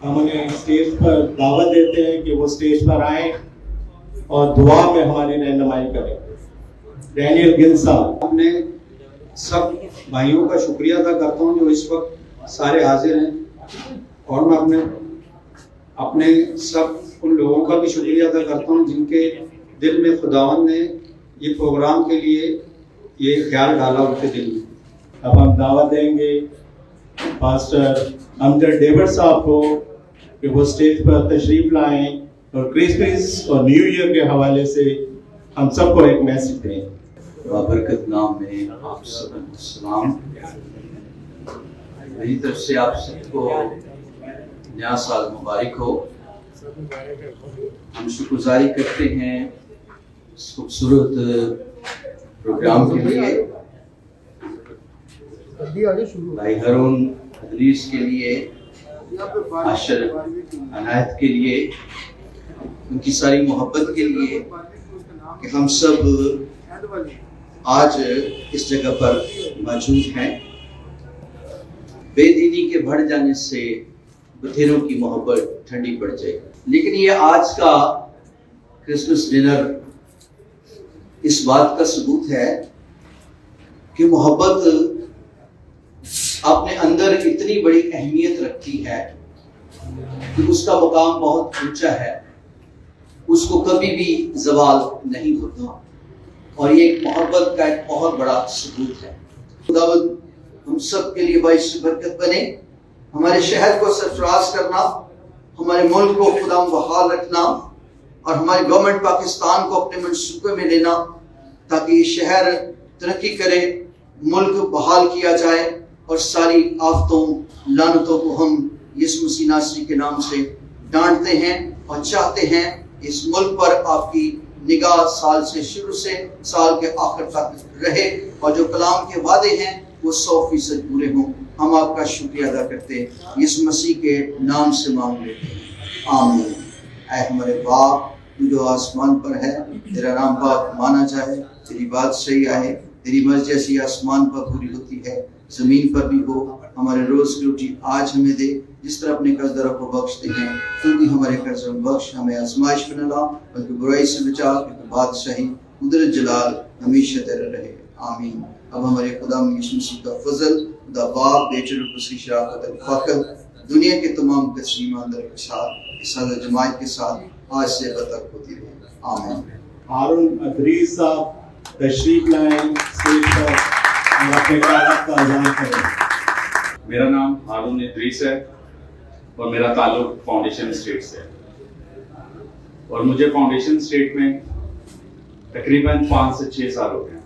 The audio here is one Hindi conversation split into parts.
हम उन्हें स्टेज पर दावत देते हैं कि वो स्टेज पर आए और दुआ में हमारी रहनुमाई करें। डैनियल गिल साहब। अपने सब भाइयों का शुक्रिया अदा करता हूँ जो इस वक्त सारे हाजिर हैं, और मैं अपने सब उन लोगों का भी शुक्रिया अदा करता हूँ जिनके दिल में खुदावंद ने ये प्रोग्राम के लिए ये ख्याल डाला उनके दिल में। अब हम दावत देंगे पास्टर अमजद डेविड साहब को कि वो स्टेज पर तशरीफ लाएं और क्रिसमस और न्यू ईयर के हवाले से हम सबको एक मैसेज दें। बाबरकत नाम में आप सबको सलाम। मेरी तरफ से आप सबको नया साल मुबारक हो। हम शुक्रगुजारी करते हैं इस खूबसूरत प्रोग्राम के लिए, भाई हारून हदीस के लिए, आशर अनायत के लिए, उनकी सारी मोहब्बत के लिए कि हम सब आज इस जगह पर मौजूद हैं। बेदीनी के बढ़ जाने से बथेरों की मोहब्बत ठंडी पड़ जाए, लेकिन ये आज का क्रिसमस डिनर इस बात का सबूत है कि मोहब्बत अपने अंदर इतनी बड़ी अहमियत रखती है कि उसका मुकाम बहुत ऊंचा है, उसको कभी भी जवाल नहीं होता, और ये एक मोहब्बत का एक बहुत बड़ा सबूत है। खुदावंद हम सब के लिए बाइस बरकत बने, हमारे शहर को सरफराज करना, हमारे मुल्क को खुदा बहाल रखना, और हमारी गवर्नमेंट पाकिस्तान को अपने मंसूबे में लेना ताकि ये शहर तरक्की करे, मुल्क बहाल किया जाए और सारी आफतों लानतों को हम यीशु मसीह नासरी के नाम से डांटते हैं और चाहते हैं इस मुल्क पर आपकी निगाह साल से शुरू से साल के आखिर तक रहे, और जो कलाम के वादे हैं वो 100% पूरे हों। हम आपका शुक्रिया अदा करते हैं, यीशु मसीह के नाम से मांग लेते हैं, आमीन। ऐ हमारे बाप तू जो आसमान पर है, तेरा नाम पाक माना जाए, तेरी बात सही आए, तेरी मर्जी जैसी आसमान पर पूरी होती है जमीन पर भी हो। हमारे रोज की रोटी आज हमें दे, जिस तरह अपने कर्जदारों को बख्शते हैं तू भी हमारे कर्जों में बख्श, हमें आजमाइश में न ला बल्कि बुराई से बचा, क्योंकि बादशाही कुदरत जलाल हमेशा तेरा रहे, आमीन। अब हमारे खुदा यीशु मसीह का फजल, खुदा बाप, बेटे और उसकी शराफत और फ़ख्र दुनिया के तमाम कसीम ईमानदार के साथ इस जमात के साथ आज से अब तक होती रहे, आमीन। हारून अदरीस साहब तशरीफ लाएं स्टेज पर और अपने क़यादत का ऐलान करें। मेरा नाम हारून इदरीस है और मेरा ताल्लुक फाउंडेशन स्टेट से है, और मुझे फाउंडेशन स्टेट में तकरीबन 5 से 6 साल हो गए,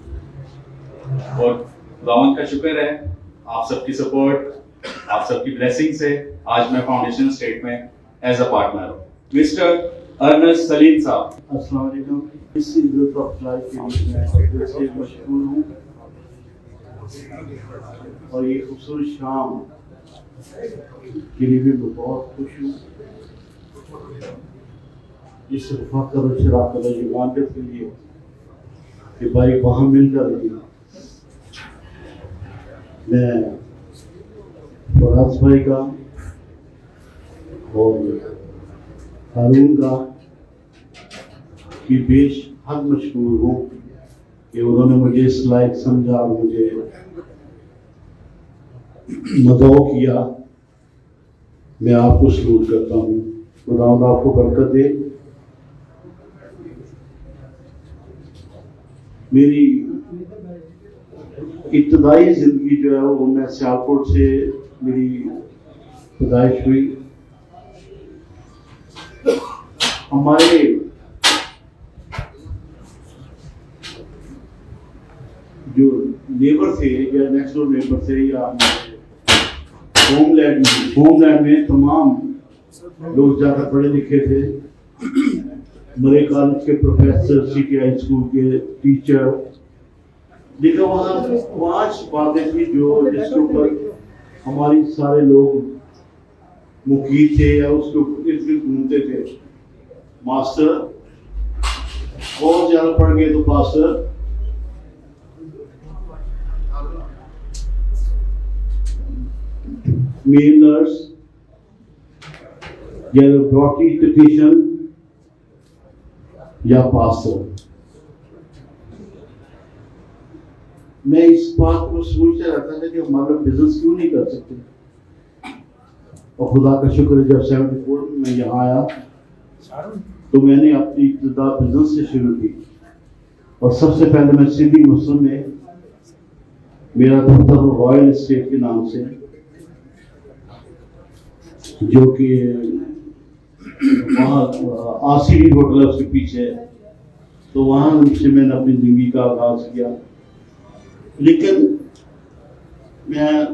और खुदावंद का शुक्र है आप सबकी सपोर्ट, आप सबकी ब्लेसिंग से आज मैं फाउंडेशन स्टेट में एज अ पार्टनर हूँ। मिस्टर अर्नस्ट सलीम साहब। अस्सलाम वालेकुम। इस इज्जत अफजाई के लिए मैं दिल से मशहूर हूँ, और ये खूबसूरत शाम के लिए भी मैं बहुत खुश हूँ। इस फ़ख्र और शराफत और ईमानदारी के लिए कि भाई वहाँ मिल कर मैं फराज भाई का और हारून का की बेश हद मशहूर हूँ कि उन्होंने मुझे इस लायक समझा, मुझे मदद किया। मैं आपको सलूट करता हूँ, खुदावंद आपको बरकत दे। मेरी इब्तदाई जिंदगी जो है वो मैं सियालकोट से मेरी पैदाइश हुई। हमारे जो नेबर थे या नेक्स्ट डोर नेबर थे या होमलैंड में तमाम लोग ज़्यादा पढ़े लिखे थे, मरे कॉलेज के प्रोफेसर, CTI स्कूल के टीचर, लेकिन वहाँ 5 बातें थी जो जिसके ऊपर हमारी सारे लोग मुकीद थे या उसके ऊपर इर्द गिर्द घूमते थे। मास्टर बहुत ज़्यादा पढ़ गए तो पास्टर, मेल नर्स, या डॉटी टेक्नीशियन या पास्टर। मैं इस बात को सोचता रहता था कि हमारा बिजनेस क्यों नहीं कर सकते, और खुदा का शुक्र है जब 74 में मैं यहाँ आया तो मैंने अपनी इब्तिदा बिजनेस से शुरू की। और सबसे पहले मैं सिटी मुस्लिम में मेरा दफ्तर रॉयल एस्टेट के नाम से, जो कि वहाँ RCD होटल है उसके पीछे, तो वहाँ से मैंने अपनी जिंदगी का आगाज किया। लेकिन मैं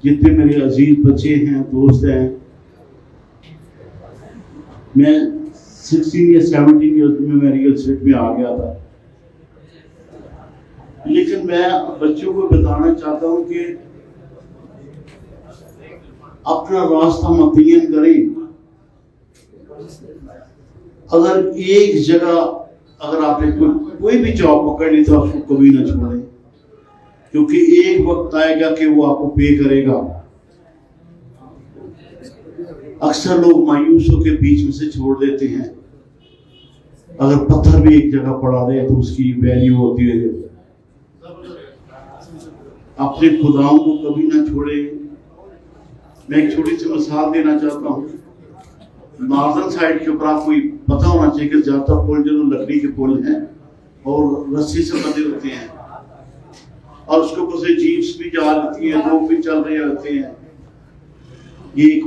जितने मेरे अजीज बच्चे हैं, दोस्त हैं, मैं 16 या 17 ईयर्स में मैं रियल एस्टेट में आ गया था। लेकिन मैं बच्चों को बताना चाहता हूं कि अपना रास्ता मुतय्यन करें। अगर एक जगह अगर आपने कोई भी जॉब पकड़ ली तो आपको कभी ना छोड़ें, क्योंकि एक वक्त आएगा कि वो आपको पे करेगा। अक्सर लोग मायूस होकर बीच में से छोड़ देते हैं। अगर पत्थर भी एक जगह पड़ा रहे तो उसकी वैल्यू होती है। अपने खुदाओं को कभी ना छोड़े। मैं एक छोटी सी मिसाल देना चाहता हूँ। नॉर्दर्न साइड के ऊपर आपको पता होना चाहिए कि ज्यादातर पुल जो लकड़ी के पुल हैं और रस्सी से बंधे होते हैं, और उसके ऊपर से जीप्स भी जा रही हैं, लोग भी चल रहे होते हैं। ये एक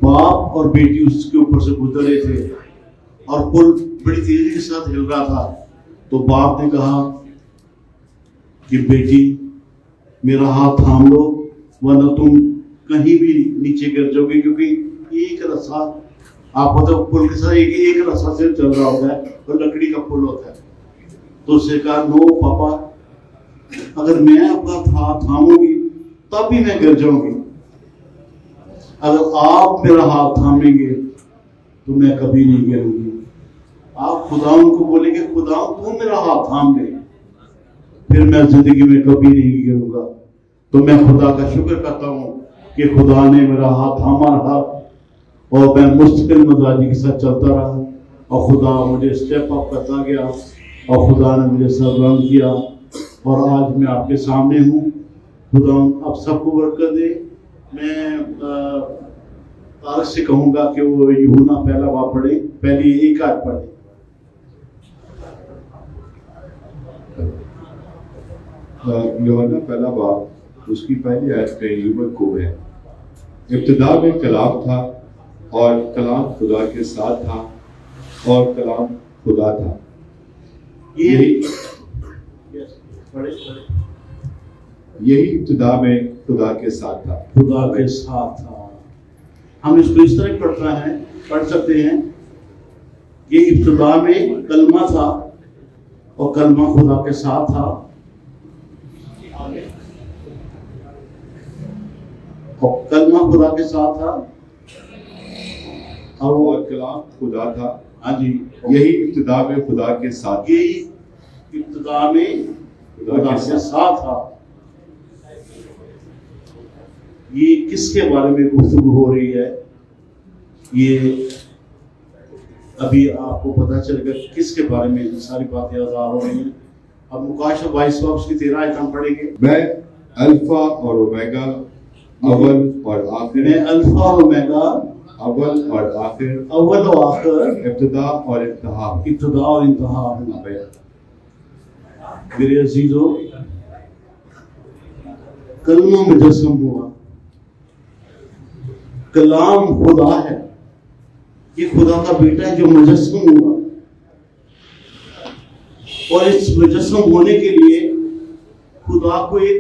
बाप और बेटी उसके ऊपर से गुजर रहे थे और पुल बड़ी तेजी के साथ हिल रहा था। तो बाप ने कहा कि बेटी मेरा हाथ थाम लो, वरना तुम कहीं भी नीचे गिर जाओगे, क्योंकि एक रस्सा, आप बताओ पुल के साथ एक रस्सा से चल रहा होता है और लकड़ी का पुल होता है। तो उससे कहा नो पापा, अगर मैं आपका हाथ थामूंगी तब भी मैं गिर जाऊंगी, अगर आप मेरा हाथ थामेंगे तो मैं कभी नहीं गिरूंगी। आप खुदावन को बोलेंगे खुदावन तू मेरा हाथ थाम ले, फिर मैं जिंदगी में कभी नहीं गिरूंगा। तो मैं खुदा का शुक्र करता हूँ कि खुदा ने मेरा हाथ थामा रहा और मैं मुस्तकिल मिजाजी के साथ चलता रहा, और खुदा मुझे स्टेप अप करता गया और खुदा ने मुझे सरबलंद किया, और आज मैं आपके सामने हूँ। खुदा आप सबको बरकत दे। मैं तारक से कहूँगा कि वो यूहन्ना पहला बाब पढ़े, पहली एक आयत पढ़े। यूहन्ना पहला बाब उसकी पहली आयत में यूं को है, इब्तिदा में कलाम था और कलाम खुदा के साथ था और कलाम खुदा था। यही इब्तिदा में खुदा के साथ था। खुदा के साथ था। हम इसको इस तरह पढ़ सकते हैं कि इब्तिदा में कलमा था और कलमा खुदा के साथ था, और कलमा खुदा के साथ था और कलाम खुदा था। हाँ जी, यही इब्तिदा में खुदा के साथ, यही इब्तिदा में खुदा के साथ था। ये किसके बारे में गुफ्तगू हो रही है, ये अभी आपको पता चलेगा किसके बारे में सारी बातें आज़ाद हो रही हैं। अब मुकाशा 22 उसकी 13 आयत हम पढ़ेंगे। मैं अल्फा और ओमेगा, अव्वल और आखिर, मैं अल्फा और ओमेगा, अव्वल और आखिर, अव्वल और आखिर, इब्तिदा और इंतहा, इब्तिदा और इंतहा हूँ। मेरे अजीजों, कलमा मुजस्सम हुआ, कलाम खुदा है, ये खुदा का बेटा है जो मुजस्सम हुआ, और इस मुजस्सम होने के लिए खुदा को एक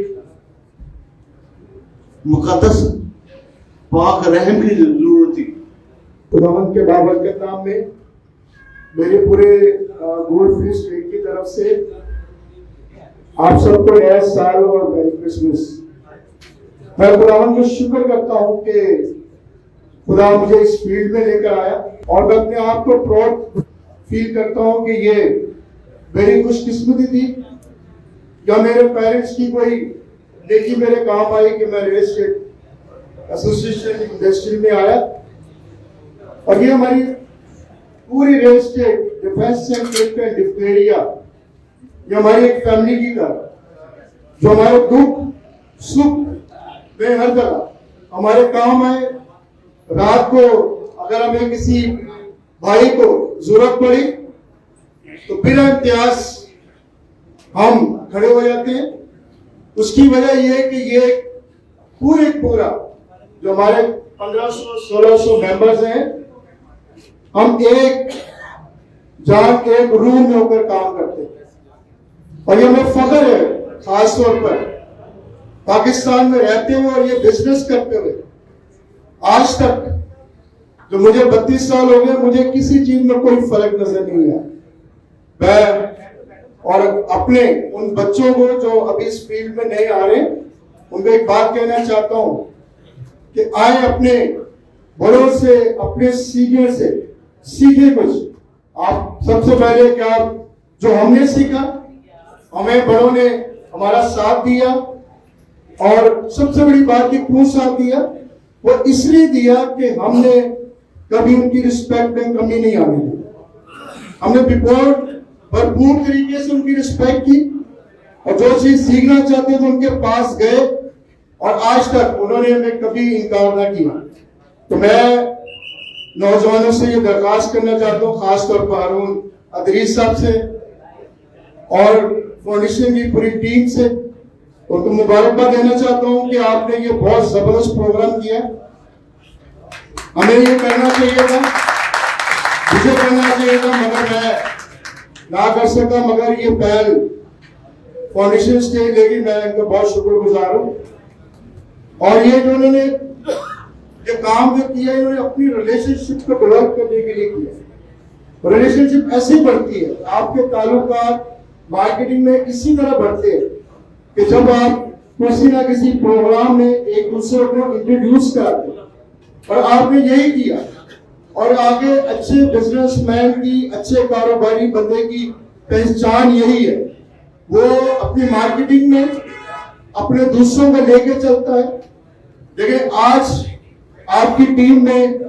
मुकद्दस पाक रहम की जरूरत थी। खुदावंद के बाबरकत नाम में मेरे पूरे गोल्ड फ्री स्ट्रीट की तरफ से आप सबको नया साल और मैरी क्रिसमस। मैं खुदावंद को शुक्र करता हूँ कि खुदा मुझे इस फील्ड में लेकर आया, और मैं अपने आप को प्राउड फील करता हूँ कि ये मेरी खुशकिस्मती थी या मेरे पेरेंट्स की कोई नेकी मेरे काम आई कि मैं रियल एस्टेट एसोसिएशन इंडस्ट्री में आया। और ये हमारी पूरी real estate, defence and diplomatic, ये हमारी एक फैमिली की तरह जो हमारे दुख सुख में हर जगह हमारे काम आए। रात को अगर हमें किसी भाई को जरूरत पड़ी तो बिना इम्तियाज हम खड़े हो जाते हैं। उसकी वजह यह है कि ये पूरा जो हमारे 1500-1600 मेंबर्स हैं, हम एक जान एक रूम में होकर काम करते हैं। और ये हमें फख्र है खास तौर पर पाकिस्तान में रहते हुए और ये बिजनेस करते हुए। आज तक जो मुझे 32 साल हो गए, मुझे किसी चीज में कोई फर्क नजर नहीं आया। मैं और अपने उन बच्चों को जो अभी इस फील्ड में नहीं आ रहे, उनको एक बात कहना चाहता हूं कि आए अपने बड़ों से, अपने सीनियर से सीखे कुछ। आप सबसे पहले क्या जो हमने सीखा, हमें बड़ों ने हमारा साथ दिया, और सबसे बड़ी बात कि क्यों साथ दिया, वो इसलिए दिया कि हमने कभी उनकी रिस्पेक्ट में कमी नहीं आने दी। हमने भरपूर तरीके से उनकी रिस्पेक्ट की, और जो चीज सीखना चाहते थे उनके पास गए, और आज तक उन्होंने हमें कभी इनकार ना किया। तो मैं नौजवानों से ये दरखास्त करना चाहता हूँ, खासतौर पर हारून अदरीस साहब से और फाउंडेशन की पूरी टीम से, उनको मुबारकबाद देना चाहता हूँ कि आपने ये बहुत जबरदस्त प्रोग्राम किया। हमें ये करना चाहिए था, मुझे करना चाहिए था, मगर मैं ना कर सका। मगर ये पहल फाउंडेशन स्टेज लेगी, मैं इनका बहुत शुक्रगुजार हूँ। और ये जो उन्होंने ये काम जो किया, इन्होंने अपनी रिलेशनशिप को डेवलप करने के लिए किया। रिलेशनशिप ऐसी बढ़ती है, आपके ताल्लुकात मार्केटिंग में इसी तरह बढ़ते हैं कि जब आप किसी ना किसी प्रोग्राम में एक दूसरे को इंट्रोड्यूस कराते हैं, और आपने यही किया। और आगे अच्छे बिजनेसमैन की, अच्छे कारोबारी बंदे की पहचान यही है, वो अपनी मार्केटिंग में अपने दूसरों को लेके चलता है। देखिए आज आपकी टीम में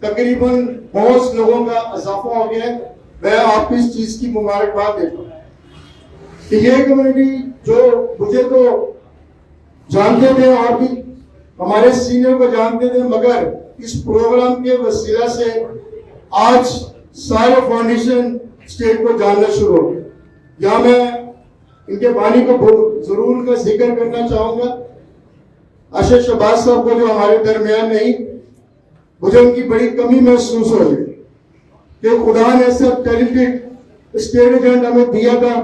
तकरीबन बहुत लोगों का इजाफा हो गया है। मैं आपको इस चीज की मुबारकबाद देता हूँ कि ये कम्युनिटी जो मुझे तो जानते थे और भी हमारे सीनियर को जानते थे, मगर इस प्रोग्राम के वसीला से आज सारे फाउंडेशन स्टेट को जानना शुरू हो गया। यहाँ मैं इनके बानी को जरूर उनका जिक्र करना चाहूंगा, अशर शहबाज साहब को, जो हमारे दरमियान नहीं। मुझे उनकी बड़ी कमी महसूस हो रही कि खुदा ने ऐसे टैलेंटेड स्टेट एजेंट हमें दिया था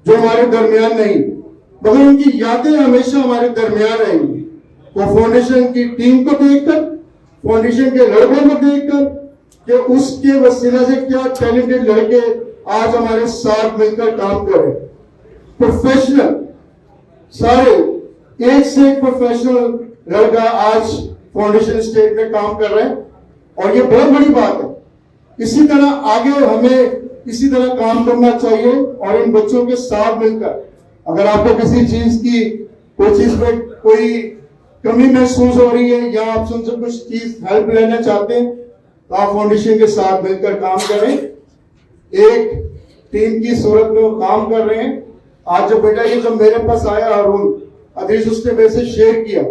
जो हमारे दरमियान नहीं, मगर उनकी यादें हमेशा हमारे दरमियान रहेंगी। वो फाउंडेशन की टीम को देखकर, फाउंडेशन के लड़कों को देखकर कि उसके वसीला से क्या टैलेंटेड लड़के आज हमारे साथ मिलकर काम कर रहे, प्रोफेशनल, सारे एक से एक प्रोफेशनल लड़का आज फाउंडेशन स्टेट में काम कर रहे हैं, और ये बहुत बड़ी बात है। इसी तरह आगे हमें इसी तरह काम करना चाहिए, और इन बच्चों के साथ मिलकर अगर आपको किसी चीज की कोई चीज में कोई कमी महसूस हो रही है, या आप उनसे कुछ चीज हेल्प लेना चाहते हैं, तो आप फाउंडेशन के साथ मिलकर काम करें। एक टीम की सूरत में वो काम कर रहे हैं। आज जो बेटा ये जब मेरे पास आया हारून अदरीस, उसने मेरे से शेयर किया,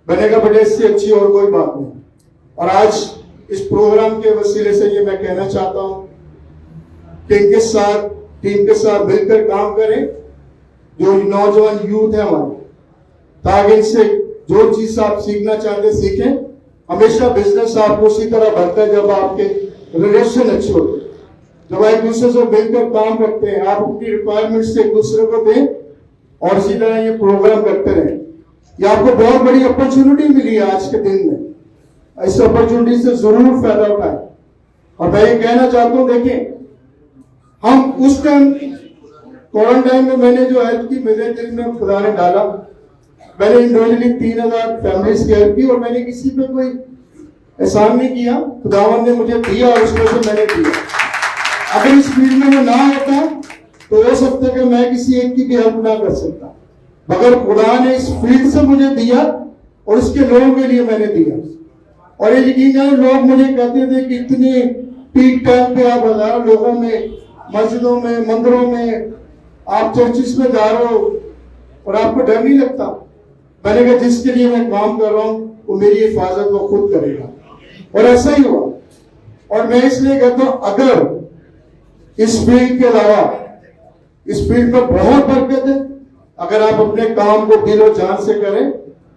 मैंने कहा बेटा इससे अच्छी और कोई बात नहीं। और आज इस प्रोग्राम के वसीले से ये मैं कहना चाहता हूँ कि इनके साथ, टीम के साथ मिलकर काम करें, जो नौजवान यूथ है हमारे, ताकि इनसे जो चीज आप सीखना चाहते हैं सीखें। हमेशा बिजनेस आपको उसी तरह बढ़ता है जब आपके रिलेशन अच्छे होते हैं, जब एक दूसरे से मिलकर काम करते हैं, आप अपनी रिक्वायरमेंट से एक दूसरे को दें, और इसी तरह ये प्रोग्राम करते रहें। ये आपको बहुत बड़ी अपॉर्चुनिटी मिली है आज के दिन में, इस अपॉर्चुनिटी से जरूर फायदा उठाएं। और मैं ये कहना चाहता हूँ, देखें हम उस टाइम क्वारंटाइन में मैंने जो हेल्प की, मेरे दिल में खुदा ने डाला। मैंने इंडिविजुअली 3000 फैमिलीज की हेल्प की, और मैंने किसी पे कोई एहसान नहीं किया, खुदावन ने मुझे दिया और उसमें से मैंने दिया। अगर इस फील्ड में वो ना होता तो हो सकता है कि मैं किसी एक की भी हेल्प ना कर सकता, मगर खुदा ने इस फील्ड से मुझे दिया और उसके लोगों के लिए मैंने दिया। और ये यकीन जाने लोग मुझे कहते थे कि इतने पीक टाइम पे आप हजारों लोगों में, मस्जिदों में, मंदिरों में, आप चर्चिस में जा रहे हो और आपको डर नहीं लगता। मैंने कहा जिसके लिए मैं काम कर रहा हूँ वो मेरी हिफाजत वो खुद करेगा, और ऐसा ही हुआ। और मैं इसलिए कहता हूँ अगर इस फील्ड के अलावा इस फील्ड में बहुत बरकत है, अगर आप अपने काम को दिल और जान से करें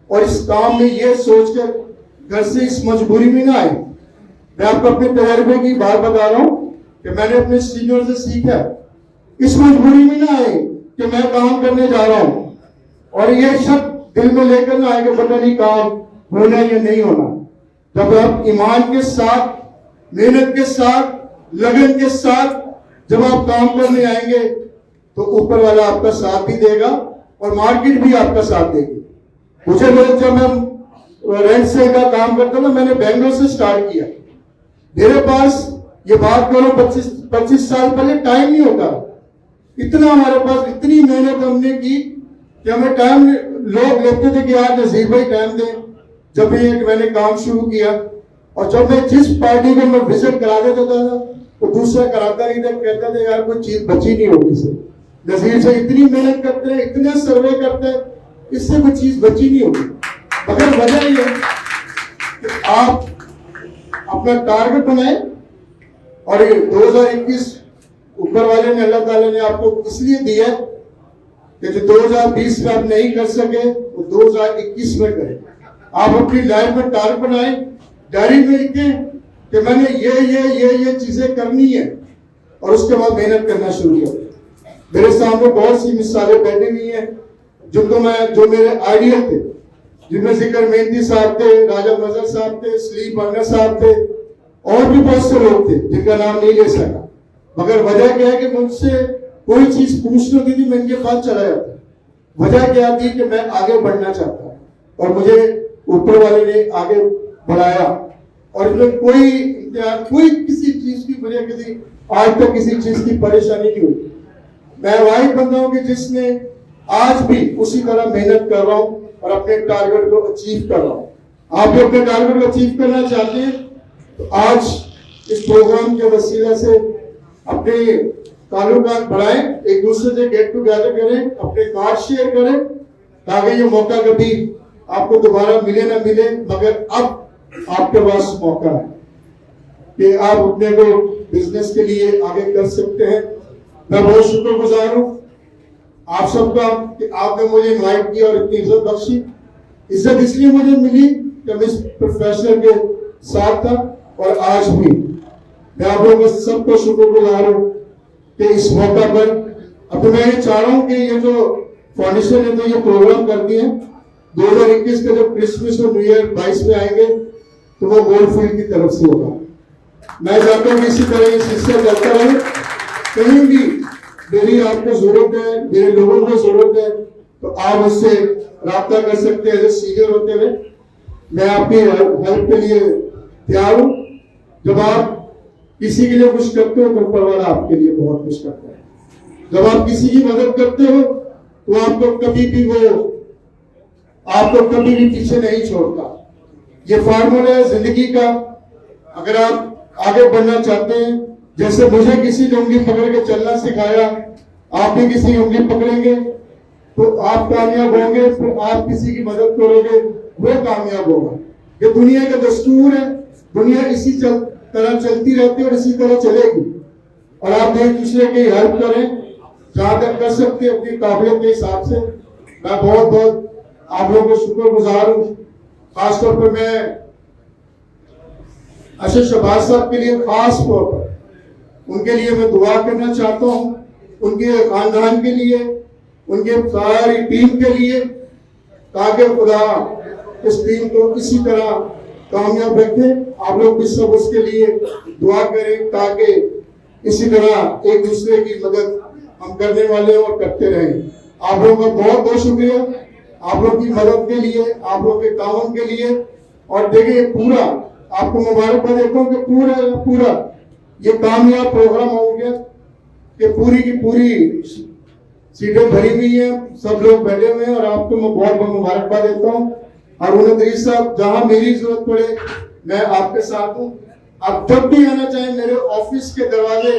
और इस काम में ये सोचकर घर से इस मजबूरी में ना आए। मैं आपको अपने तजर्बे की बात बता रहा हूं कि मैंने अपने सीनियर से सीखा, इस मजबूरी में ना आए कि मैं काम करने जा रहा हूं और ये शब्द दिल में लेकर ना आए कि पता नहीं काम होना या नहीं होना। जब आप ईमान के साथ, मेहनत के साथ, लगन के साथ जब आप काम करने आएंगे तो ऊपर वाला आपका साथ भी देगा और मार्केट भी आपका साथ देगी। मुझे जब मैं रेंट सेल का काम करता था, मैंने बेंगलोर से स्टार्ट किया। मेरे पास ये बात करो 25 साल पहले टाइम नहीं होता, इतना हमारे पास इतनी मेहनत हमने की कि हमें टाइम, लोग लेते थे कि यार नजीर भाई टाइम दें। जब भी मैंने काम शुरू किया और जब मैं जिस पार्टी को मैं विजिट करा देता था तो दूसरा कराता नहीं था, कहता था यार कोई चीज बची नहीं होगी से, नजीर से इतनी मेहनत करते हैं, इतने सर्वे करते हैं, इससे कोई चीज बची नहीं होगी। मगर वजह यह है कि आप अपना टारगेट बनाए और ये 2021 ऊपर वाले ने, अल्लाह ताला ने आपको इसलिए दिया कि जो 2020 में आप नहीं कर सके वो 2021 में करें। आप अपनी लाइफ में टारगेट बनाए, डायरी में लिखें कि मैंने ये चीजें करनी है और उसके बाद मेहनत करना शुरू करें। मेरे सामने बहुत सी मिसालें बैठी हुई हैं जो मेरे आइडियल थे, जिनमें जिक्र मेहंदी साहब थे, राजा मजहर साहब थे, सलीम बर्नर साहब थे और भी बहुत से लोग थे जिनका नाम नहीं ले सका। मगर वजह क्या है कि मुझसे कोई चीज पूछनी होती थी, मैं इनके पास चला जाता। वजह क्या थी कि मैं आगे बढ़ना चाहता और मुझे ऊपर वाले ने आगे बढ़ाया और इसमें कोई किसी चीज की मुझे आज तक किसी चीज की परेशानी नहीं हुई। मैं वही बंदा हूं कि जिसने आज भी उसी तरह मेहनत कर रहा हूं और अपने टारगेट को अचीव कर रहा हूं। आप भी अपने टारगेट को अचीव करना चाहते हैं तो आज इस प्रोग्राम के वसीले से अपने ताल्लुकात बढ़ाएं, एक दूसरे से गेट टुगेदर करें, अपने कार्ड शेयर करें ताकि ये मौका कभी आपको दोबारा मिले ना मिले। मगर अब आपके पास मौका है कि आप अपने को बिजनेस के लिए आगे कर सकते हैं। मैं बहुत शुक्रगुजार हूँ आप सबका कि आपने मुझे इनवाइट किया और इतनी इज्जत बख्शी। इज्जत इसलिए मुझे मिली कि मैं इस प्रोफेशनल के साथ था और आज भी मैं आप लोगों को सबको शुक्रगुजार हूँ कि इस मौका पर अब मैं ये चाह रहा हूँ कि ये जो फाउंडेशन है तो ये प्रोग्राम करती है 2021 के जब क्रिसमस और न्यू ईयर 22 में आएंगे तो वो गोल्डफील्ड की तरफ से होगा। मैं चाहता हूँ कि इसी तरह ये सिलसिला चलता रहे। कहीं भी मेरी आपको जरूरत है, मेरे लोगों को जरूरत है तो आप उससे राब्ता कर सकते हैं। एज सीनियर होते हुए मैं आपकी हेल्प के लिए तैयार हूँ। जब आप किसी के लिए कुछ करते हो तो ऊपर वाला आपके लिए बहुत कुछ करता है। जब आप किसी की मदद करते हो तो आपको कभी भी पीछे नहीं छोड़ता। ये फार्मूला है जिंदगी का। अगर आप आगे बढ़ना चाहते हैं, जैसे मुझे किसी ने उंगली पकड़ के चलना सिखाया, आप भी किसी उंगली पकड़ेंगे तो आप कामयाब होंगे। फिर आप किसी की मदद करोगे वो कामयाब होगा। ये दुनिया का दस्तूर है। दुनिया इसी तरह चलती रहती है और इसी तरह चलेगी। और आप एक दूसरे की हेल्प करें जहां तक कर सकते हैं अपनी काबिलियत के हिसाब से। मैं बहुत आप लोगों को शुक्रगुजार हूँ। खासतौर पर मैं अशर शहबाज साहब के लिए खास तौर पर उनके लिए मैं दुआ करना चाहता हूँ, उनके खानदान के लिए, उनके सारी टीम के लिए, ताकि खुदा इस टीम को इसी तरह कामयाब रखे। आप लोग भी सब उसके लिए दुआ करें ताकि इसी तरह एक दूसरे की मदद हम करने वाले और करते रहें। आप लोगों का बहुत बहुत शुक्रिया आप लोग की मदद के लिए, आप लोग के ताउन के लिए। और देखिए पूरा आपको मुबारकबाद देता हूँ कि पूरा ये कामयाब प्रोग्राम हो गया कि पूरी की पूरी सीटें भरी हुई हैं, सब लोग बैठे हुए हैं और आपको मैं बहुत बहुत मुबारकबाद देता हूँ। और उन्हें साहब जहां मेरी जरूरत पड़े मैं आपके साथ हूँ। आप जब भी आना चाहें, मेरे ऑफिस के दरवाजे,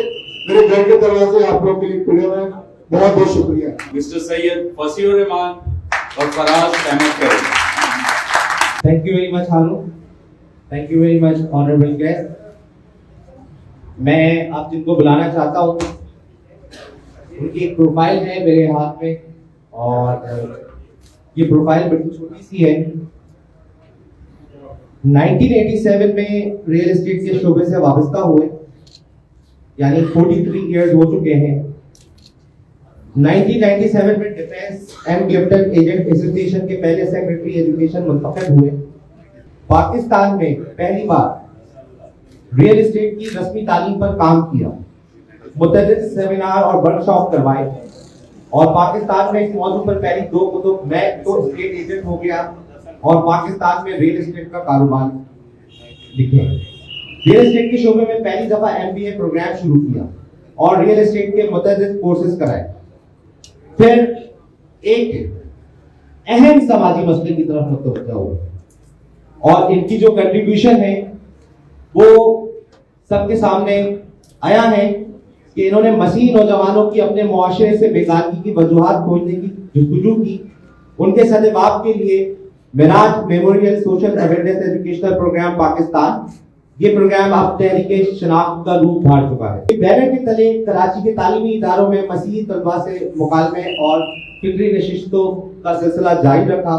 मेरे घर के दरवाजे आप लोगों के लिए खुले हुए हैं। बहुत बहुत शुक्रिया। मिस्टर सैयद फसीउर रहमान और फराज अहमद करें। Thank you very much, Harun. Thank you very much, honorable guest. मैं आप जिनको बुलाना चाहता हूँ, उनकी एक प्रोफाइल है मेरे हाथ में, और ये प्रोफाइल बड़ी छोटी सी है। 1987 में रियल एस्टेट के शोबे से वाबस्ता हुए, यानी 43 इयर्स हो चुके हैं। 1997 में defence and Clifton agent association के पहले सेक्रेटरी एजुकेशन मुंतखब हुए। पाकिस्तान में पहली बार रियल एस्टेट की रस्मी तालीम पर काम किया, मुतअद्दिद सेमिनार और वर्कशॉप करवाए, और पाकिस्तान में इस मौजू पर पहली 2 कुतुब, मैं तो स्टेट एजेंट हो गया और पाकिस्तान में रियल एस्टेट का कारोबार लिखे। रियल एस्टेट के शोबे में पहली दफा MBA प्रोग्राम शुरू किया और रियल एस्टेट के मुतअद्दिद कोर्सेज कराए। फिर एक अहम समाजी मसले की तरफ मुतवज्जह हुए, और इनकी जो कंट्रीब्यूशन है वो सबके सामने आया है कि इन्होंने मसीह नौजवानों की अपने मुआशरे से बेगारगी की वजूहात खोजने की जुस्तजू की। उनके सदबाब के लिए Miraj memorial social awareness educational programme Pakistan, ये प्रोग्राम अब तहरीक शनाख्त का रूप धार चुका है। बैनर के तले कराची के तालीमी इदारों में मसीही तलबा से मुकालमे और फिक्री नशिस्तों का सिलसिला जारी रखा,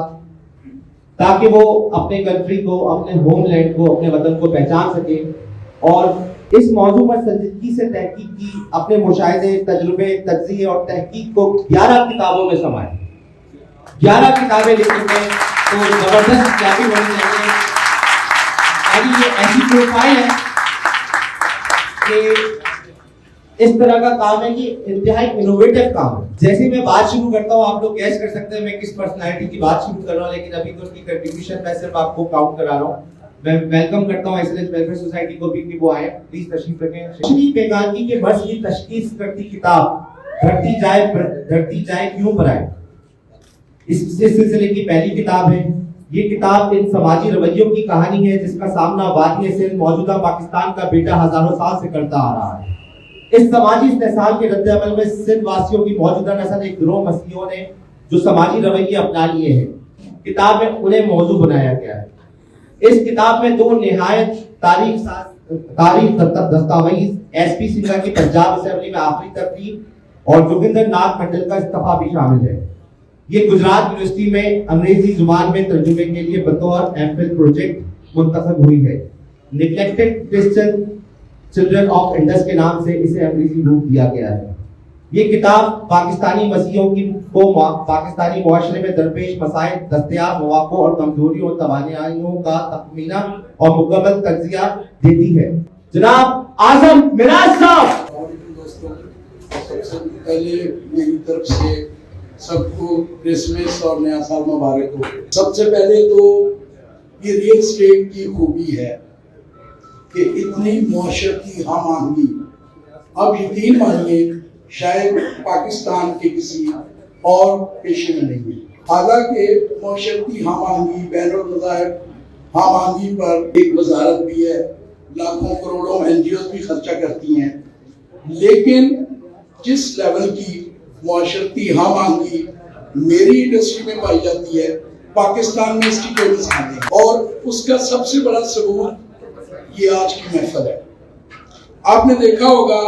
ताकि वो अपने कंट्री को, अपने होमलैंड को, अपने वतन को पहचान सके, और इस मौजू पर संजीदगी से तहकीक की, अपने मुशाहिदे, तजुर्बे, तज्ज़िये और तहकीक को 11 किताबों में समाए। 11 किताबें लिखने में तो जबरदस्त काफी होनी चाहिए। ये ऐसी प्रोफाइल है कि इस तरह का काम है कि इंतहाई इनोवेटिव काम है। जैसे मैं बात शुरू करता हूँ, आप लोग गैस कर सकते हैं मैं किस पर्सनालिटी की बात शुरू कर रहा हूँ, लेकिन अभी तो उनकी कंट्रीब्यूशन मैं सिर्फ आपको काउंट करा रहा हूँ। मैं वेलकम करता हूँ एक्सीलेंस वेलफेयर सोसाइटी को भी कि वो आए, प्लीज तशरीफ रखें। पिछली बेगारगी के मर्ज की तशखीस करती किताब धरती जाए क्यों पर आए, इस सिलसिले की पहली किताब है। ये किताब इन समाजी रवैयों की कहानी है जिसका सामना वादी सिंध, मौजूदा पाकिस्तान का बेटा हजारों साल से करता आ रहा है। इस समाजी इस्तेहसाल के रद्द-ए-अमल में सिंध वासियों की मौजूदा नस्ल एक गिरोह मसीहियों ने जो समाजी रवैये अपना लिए हैं, किताब में उन्हें मौजू बनाया गया है। इस किताब में 2 निहायत तारीख दस्तावेज SP सिंघा की पंजाब असेंबली में आखिरी तकरीर और जोगिंदर नाथ मंडल का इस्तीफा भी शामिल है। ये गुजरात यूनिवर्सिटी में अंग्रेजी जुबान में तर्जुमे के लिए बतौर MPhil प्रोजेक्ट मुंतखब हुई है। Neglected Christian children of Indus के नाम से इसे अंग्रेजी रूप दिया गया है। ये किताब पाकिस्तानी मसीहियों को पाकिस्तानी मुआशरे में दरपेश मसाइल, दस्तयाब मौक़ों और कमजोरियों और तवानाइयों का तखमीना और मुकम्मल तज्ज़िया देती है। जनाब आज़म मिराज साहब। दोस्तों, सबसे पहले मेरी तरफ से सबको क्रिसमस और नया साल मुबारक हो। सबसे पहले तो ये रियल एस्टेट की खूबी है कि इतनी मुआशरती हम आहंगी अब यकीन मानिए शायद पाकिस्तान के किसी और पेशे में नहीं है। हालांकि मुआशरती हम आहंगी, बैनुल मज़ाहिब हम आहंगी पर एक वजारत भी है, लाखों करोड़ों NGOs भी खर्चा करती हैं, लेकिन जिस लेवल की मुआशरती हम आहंगी मेरी इंडस्ट्री में पाई जाती है, पाकिस्तान में इसकी कोई मिसाल नहीं। और उसका सबसे बड़ा सबूत ये आज की महफिल है। आपने देखा होगा,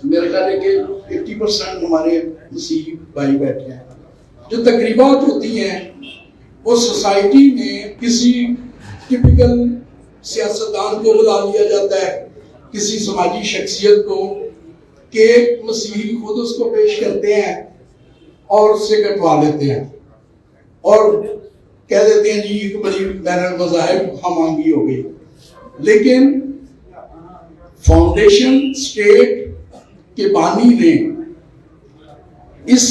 मेरे ख्याल है कि 80% हमारे मसीही भाई बैठे हैं। जो तकरीबात होती हैं वो सोसाइटी में किसी टिपिकल सियासतदान को बुला लिया जाता है, किसी समाजी शख्सियत को, कि मसीही खुद उसको पेश करते हैं और उससे कटवा लेते हैं और कह देते हैं जी एक बड़ी बैनुल मज़ाहिब हम आहंगी हो गई। लेकिन फाउंडेशन स्टेट के बानी ने इस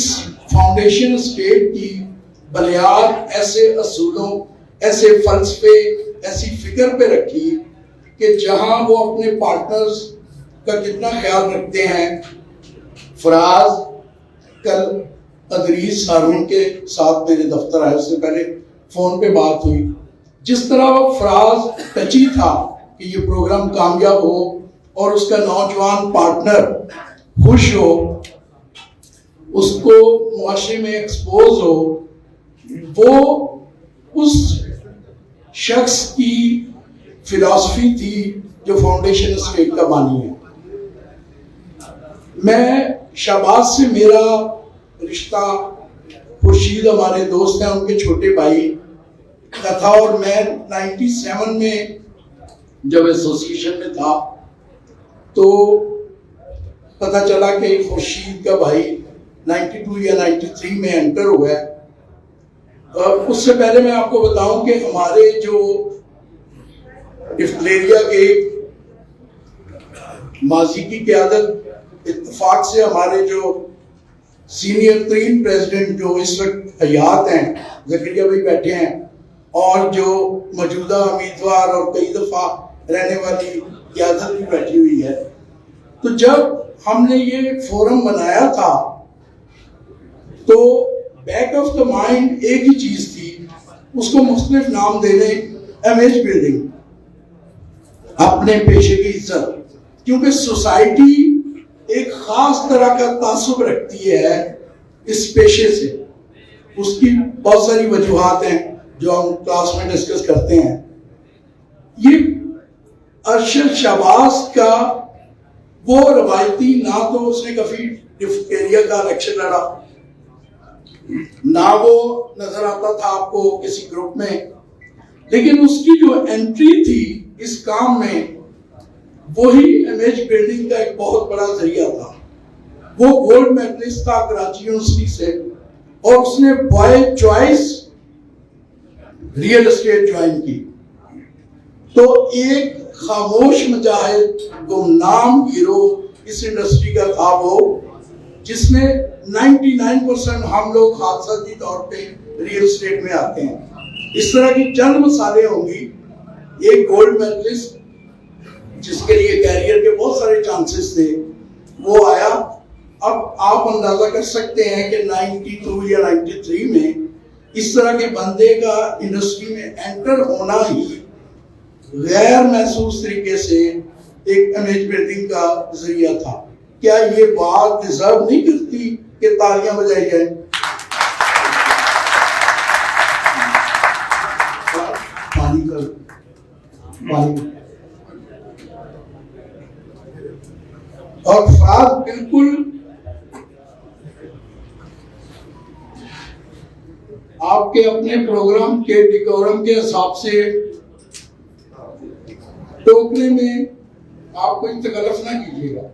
फाउंडेशन स्टेट की बुनियाद ऐसे असूलों, ऐसे फलसफे, ऐसी फिक्र पे रखी कि जहां वो अपने पार्टनर्स का कितना ख्याल रखते हैं। फराज कल अदरीस हारून के साथ मेरे दफ्तर आए, उससे पहले फोन पे बात हुई, जिस तरह वो फराज टची था कि ये प्रोग्राम कामयाब हो और उसका नौजवान पार्टनर खुश हो, उसको मुआशरे में एक्सपोज हो, वो उस शख्स की फिलॉसफी थी जो फाउंडेशन स्टेट का बानी है। मैं शहबाज से मेरा रिश्ता, खुर्शीद हमारे दोस्त हैं, उनके छोटे भाई का था, और मैं 97 में जब एसोसिएशन में था तो पता चला कि खुर्शीद का भाई 92 या 93 में एंटर हुआ है। उससे पहले मैं आपको बताऊं कि हमारे जो डिफ्लेरिया के माजी की क़यादत इत्तेफाक से हमारे जो सीनियर 3 प्रेसिडेंट जो इस वक्त हयात हैं, ज़करिया भाई बैठे हैं, और जो मौजूदा उम्मीदवार और कई दफ़ा रहने वाली क़यादत भी बैठी हुई है। तो जब हमने ये फोरम बनाया था तो बैक ऑफ द माइंड एक ही चीज थी, उसको मुख्तलिफ नाम देने, इमेज बिल्डिंग, अपने पेशे की इज्जत, क्योंकि सोसाइटी एक खास तरह का तासुब रखती है इस पेशे से। उसकी बहुत सारी वजूहात हैं जो हम क्लास में डिस्कस करते हैं। ये अरशद शहबाज का वो रवायती, ना तो उसने कभी डिफ्टेरिया का इलेक्शन लड़ा, ना वो नजर आता था आपको किसी ग्रुप में, लेकिन उसकी जो एंट्री थी इस काम में, वही इमेज बिल्डिंग का एक बहुत बड़ा जरिया था। वो गोल्ड मेडलिस्ट था कराची यूनिवर्सिटी से, और उसने by choice real estate join की। तो एक खामोश मुजाहिद, गुमनाम हीरो इस इंडस्ट्री का था वो, जिसने 99% हम लोग हादसाती तौर पे रियल एस्टेट में आते हैं। इस तरह की चंद मिसालें होंगी। एक गोल्ड मेडलिस्ट जिसके लिए कैरियर के बहुत सारे चांसेस थे, वो आया। अब आप अंदाजा कर सकते हैं कि 92 या 93 में इस तरह के बंदे का इंडस्ट्री में एंटर होना ही गैर महसूस तरीके से एक इमेज बिल्डिंग का जरिया था। क्या ये बात डिजर्व नहीं करती कि तालियां बजाई जाए? पानी और फराज बिल्कुल आपके अपने प्रोग्राम के डिकोरम के हिसाब से टोकने में आप कोई तकल्लुफ ना कीजिएगा।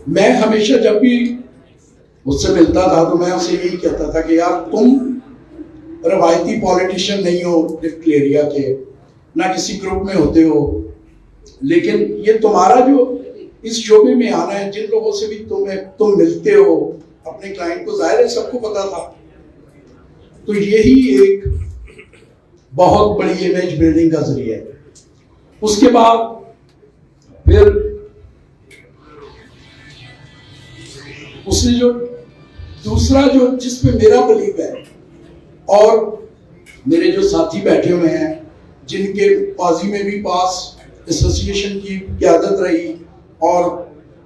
मैं हमेशा जब भी उससे मिलता था तो मैं उसे यही कहता था कि यार तुम रवायती पॉलिटिशियन नहीं हो डिक्लेरिया के, ना किसी ग्रुप में होते हो, लेकिन ये तुम्हारा जो इस शोबे में आना है, जिन लोगों से भी तुम मिलते हो, अपने क्लाइंट को, जाहिर है सबको पता था। तो यही एक बहुत बड़ी इमेज बिल्डिंग का जरिया है। उसके बाद फिर उसने जो दूसरा जो जिस पे मेरा बिलीव है, और मेरे जो साथी बैठे हुए हैं जिनके माजी में भी पास एसोसिएशन की क़यादत रही और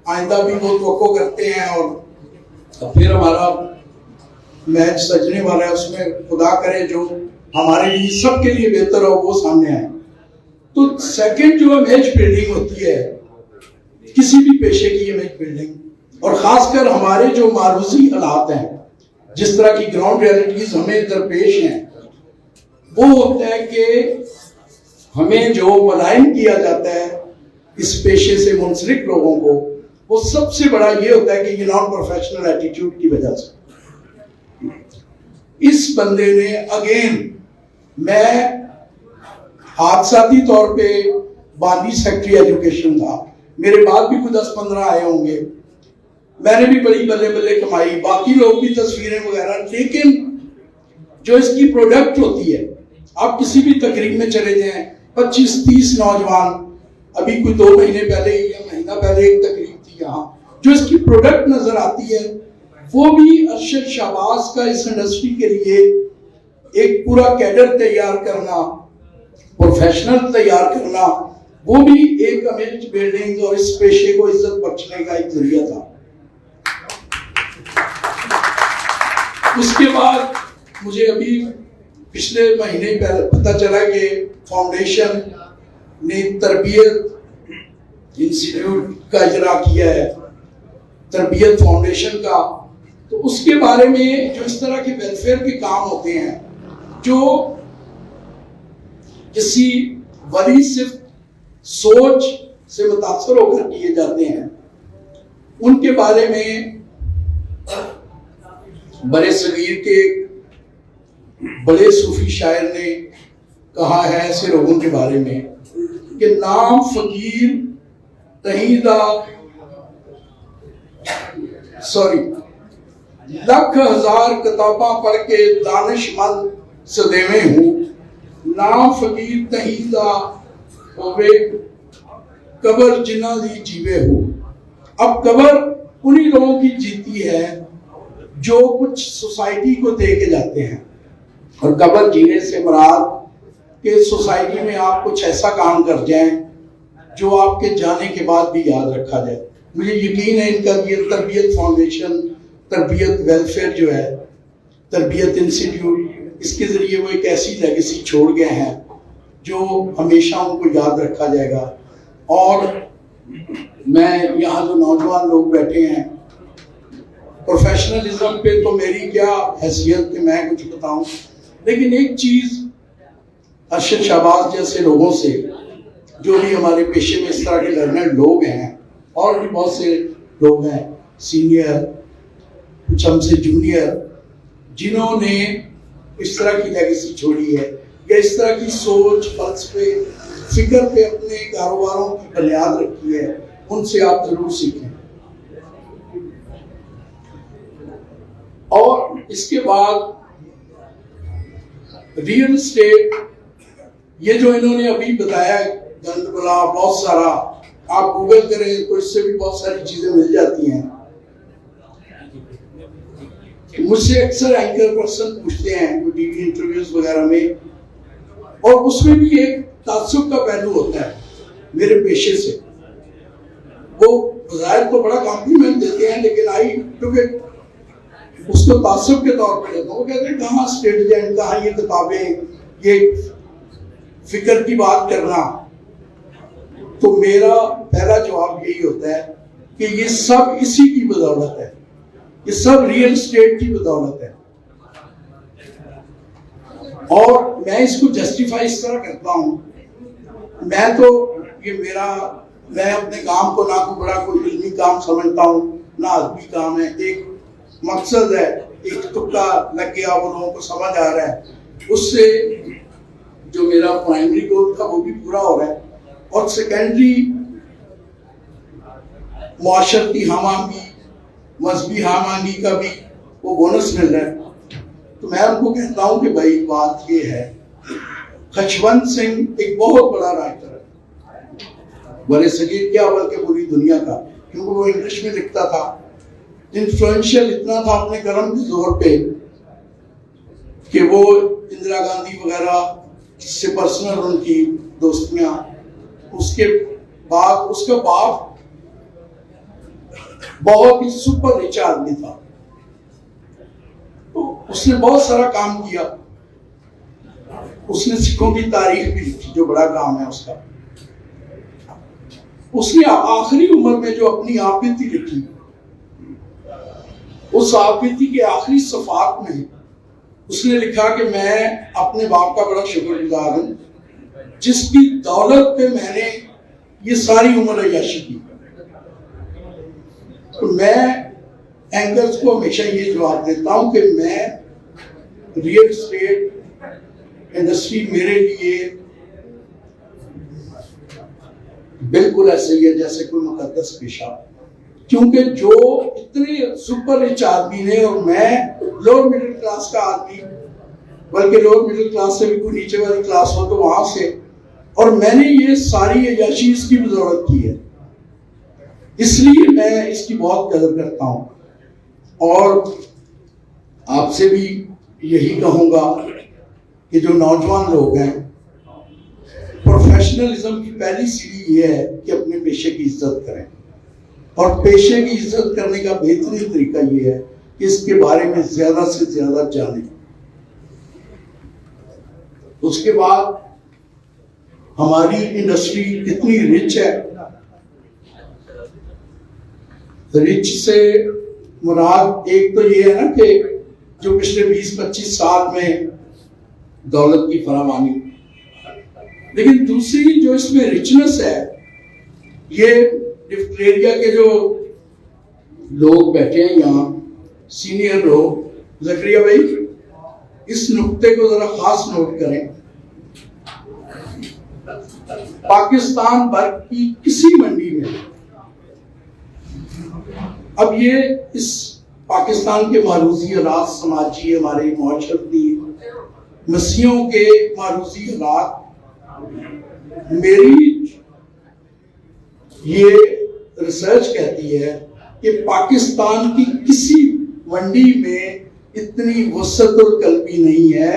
आइंदा भी वो तवक्को करते हैं, और फिर हमारा मैच सजने वाला है, उसमें खुदा करे जो हमारे लिए सबके लिए बेहतर हो वो सामने आए। तो सेकंड जो इमेज बिल्डिंग होती है किसी भी पेशे की इमेज बिल्डिंग, और खासकर हमारे जो मारूजी हालात हैं, जिस तरह की ग्राउंड रियलिटीज हमें दरपेश हैं, वो होता है कि हमें जो मलायन किया जाता है इस पेशे से मुंसलिक लोगों को, वो सबसे बड़ा ये होता है कि ये नॉन प्रोफेशनल एटीट्यूड की वजह से। इस बंदे ने अगेन, मैं हादसाती तौर पे बानी सेक्रेटरी एजुकेशन था, मेरे बाद भी कुछ 10-15 आए होंगे, मैंने भी बड़ी बल्ले बल्ले कमाई, बाकी लोग भी तस्वीरें वगैरह, लेकिन जो इसकी प्रोडक्ट होती है, आप किसी भी तकरीब में चले जाएं, 25-30 नौजवान, अभी कोई 2 महीने पहले या महीना पहले एक तकरीब थी यहाँ जो इसकी प्रोडक्ट नजर आती है वो भी अरशद शाहबाज का इस इंडस्ट्री के लिए एक पूरा कैडर तैयार करना, प्रोफेशनल तैयार करना, वो भी एक इमेज बिल्डिंग और इस पेशे को इज्जत बख्शने का एक जरिया था। उसके बाद मुझे अभी पिछले महीने पहले पता चला कि फाउंडेशन ने तरबियत इंस्टीट्यूट का इजरा किया है, तरबियत फाउंडेशन का। तो उसके बारे में जो इस तरह के वेलफेयर के काम होते हैं जो किसी वली सिर्फ सोच से मुतासर होकर किए जाते हैं, उनके बारे में बड़े सगीर के बड़े सूफी शायर ने कहा है ऐसे लोगों के बारे में कि नाम फकीर तहीदा लख हजार किताबा पढ़ के दानिशमंद सदेवे हूँ, नाम फकीर तहीदा होवे कबर जिन्ना दी जीवे हो। अब कबर उन्हीं लोगों की जीती है जो कुछ सोसाइटी को दे के जाते हैं, और कबर जीने से मुराद कि सोसाइटी में आप कुछ ऐसा काम कर जाएं जो आपके जाने के बाद भी याद रखा जाए। मुझे यकीन है इनका ये तरबियत फाउंडेशन, तरबियत वेलफेयर जो है, तरबियत इंस्टीट्यूट, इसके जरिए वो एक ऐसी लेगेसी छोड़ गए हैं जो हमेशा उनको याद रखा जाएगा। और मैं यहाँ जो नौजवान लोग बैठे हैं, प्रोफेशनलिज्म पे तो मेरी क्या हैसियत कि मैं कुछ बताऊं, लेकिन एक चीज अरशद शाहबाज जैसे लोगों से, जो भी हमारे पेशे में इस तरह के लर्नर लोग हैं, और भी बहुत से लोग हैं सीनियर, कुछ हमसे जूनियर, जिन्होंने इस तरह की लेगेसी छोड़ी है या इस तरह की सोच, फलसफे, फिक्र पे अपने कारोबारों की बुनियाद रखी है, उनसे आप जरूर सीखें। और इसके बाद रियल एस्टेट, ये जो इन्होंने अभी बताया गंदबला बहुत सारा, आप गूगल करें तो इससे भी बहुत सारी चीजें मिल जाती हैं। मुझसे अक्सर एंकर पर्सन पूछते हैं टीवी इंटरव्यूज वगैरह में, और उसमें भी एक ताज्जुब का पहलू होता है मेरे पेशे से। वो जाहिर तो बड़ा कॉम्प्लीमेंट देते हैं, लेकिन आई टुक इट उसको ताज्जुब के तौर पर लेता हूँ। वो कहते हैं कहाँ स्टेट एजेंट, कहाँ ये किताबें, ये फिक्र की बात करना। तो मेरा पहला जवाब यही होता है कि ये सब इसी की बदौलत है, ये सब रियल एस्टेट की बदौलत है। और मैं इसको जस्टिफाई इस तरह करता हूँ, मैं तो ये मेरा, मैं अपने काम को ना कोई बड़ा कोई इल्मी काम समझता हूँ ना आदमी काम है। एक मकसद है, एक तुक्का लग गया, वो लोगों को समझ आ रहा है, उससे जो मेरा प्राइमरी गोल था वो भी पूरा हो रहा है। और सेकेंडरी मुआशरती हमांगी, मजहबी हमांगी का भी वो बोनस मिल रहा है। तो मैं उनको कहता हूँ कि भाई बात ये है, खशवंत सिंह एक बहुत बड़ा राइटर है, बड़े सगीर क्या बल्कि पूरी दुनिया का, क्योंकि वो इंग्लिश में लिखता था, इन्फ्लुएंशियल इतना था अपने कलम के जोर पे कि वो इंदिरा गांधी वगैरह से पर्सनल उनकी दोस्तियां, उसके बाद उसका बाप बहुत ही सुपर रिच आदमी था, तो उसने बहुत सारा काम किया। उसने सिखों की तारीख भी लिखी, जो बड़ा काम है उसका। उसने आखिरी उम्र में जो अपनी आपबीती लिखी, उस आपबीती के आखिरी सफात में उसने लिखा कि मैं अपने बाप का बड़ा शुक्रगुजार हूं जिसकी दौलत पे मैंने ये सारी उम्र अय्याशी की। तो मैं एंकर्स को हमेशा ये जवाब देता हूं कि मैं रियल एस्टेट इंडस्ट्री मेरे लिए बिल्कुल ऐसे ही है जैसे कोई मुकद्दस पेशा, क्योंकि जो इतने सुपर रिच आदमी ने, और मैं लोअर मिडिल क्लास का आदमी, बल्कि लोअर मिडिल क्लास से भी कोई नीचे वाली क्लास हो तो वहां से, और मैंने ये सारी अय्याशी इसकी बदौलत की है। इसलिए मैं इसकी बहुत कदर करता हूं और आपसे भी यही कहूंगा कि जो नौजवान लोग हैं, प्रोफेशनलिज्म की पहली सीढ़ी ये है कि अपने पेशे की इज्जत करें और पेशे की इज्जत करने का बेहतरीन तरीका ये है कि इसके बारे में ज्यादा से ज्यादा जानें। उसके बाद हमारी इंडस्ट्री कितनी रिच है। रिच से मुराद एक तो ये है ना कि जो पिछले 20-25 साल में दौलत की फरावानी, लेकिन दूसरी जो इसमें रिचनेस है, ये डिफ्थेरिया के जो लोग बैठे हैं यहाँ, सीनियर लोग, जकरिया भाई इस नुक्ते को जरा खास नोट करें। पाकिस्तान भर की किसी मंडी में अब ये इस पाकिस्तान के मारूजी हालात, समाजी, हमारे माशरती मसीहों के मारूजी हालात, मेरी ये रिसर्च कहती है कि पाकिस्तान की किसी मंडी में इतनी वसअतुल कल्बी नहीं है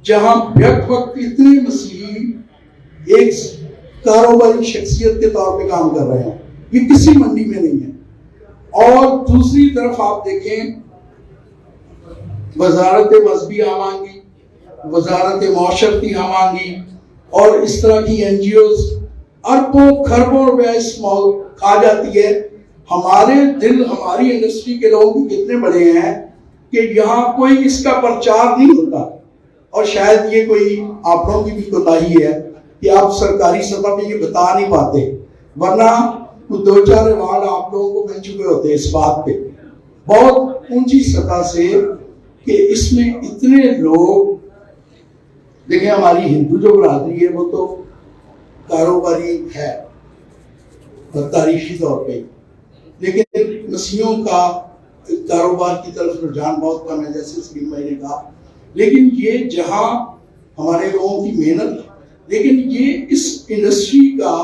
जहां व्यक्त वक्त इतने मसीही एक कारोबारी शख्सियत के तौर पे काम कर रहे हैं। ये किसी मंडी में नहीं है। और दूसरी तरफ आप देखें, वजारत मजहबी आवांगी, वजारत माशरती आवांगी और इस तरह की एनजीओज अरबों खरबों रुपया इस मॉल खा जाती है। हमारे दिल, हमारी इंडस्ट्री के लोग कितने बड़े हैं कि यहाँ कोई इसका प्रचार नहीं होता। और शायद ये कोई आप लोगों की भी कोताही है कि आप सरकारी सतह पे ये बता नहीं पाते, वरना कुछ 2-4 अवार्ड आप लोगों को मिल चुके होते इस बात पे बहुत ऊंची सतह से कि इसमें इतने लोग। देखिए, हमारी हिंदू जो बरादरी है वो तो कारोबारी है तारीखी तौर पे, लेकिन मसीहों का कारोबार की तरफ रुझान बहुत कम है, जैसे सलीम भाई ने कहा। लेकिन ये जहां हमारे लोगों की मेहनत है, लेकिन ये इस इंडस्ट्री का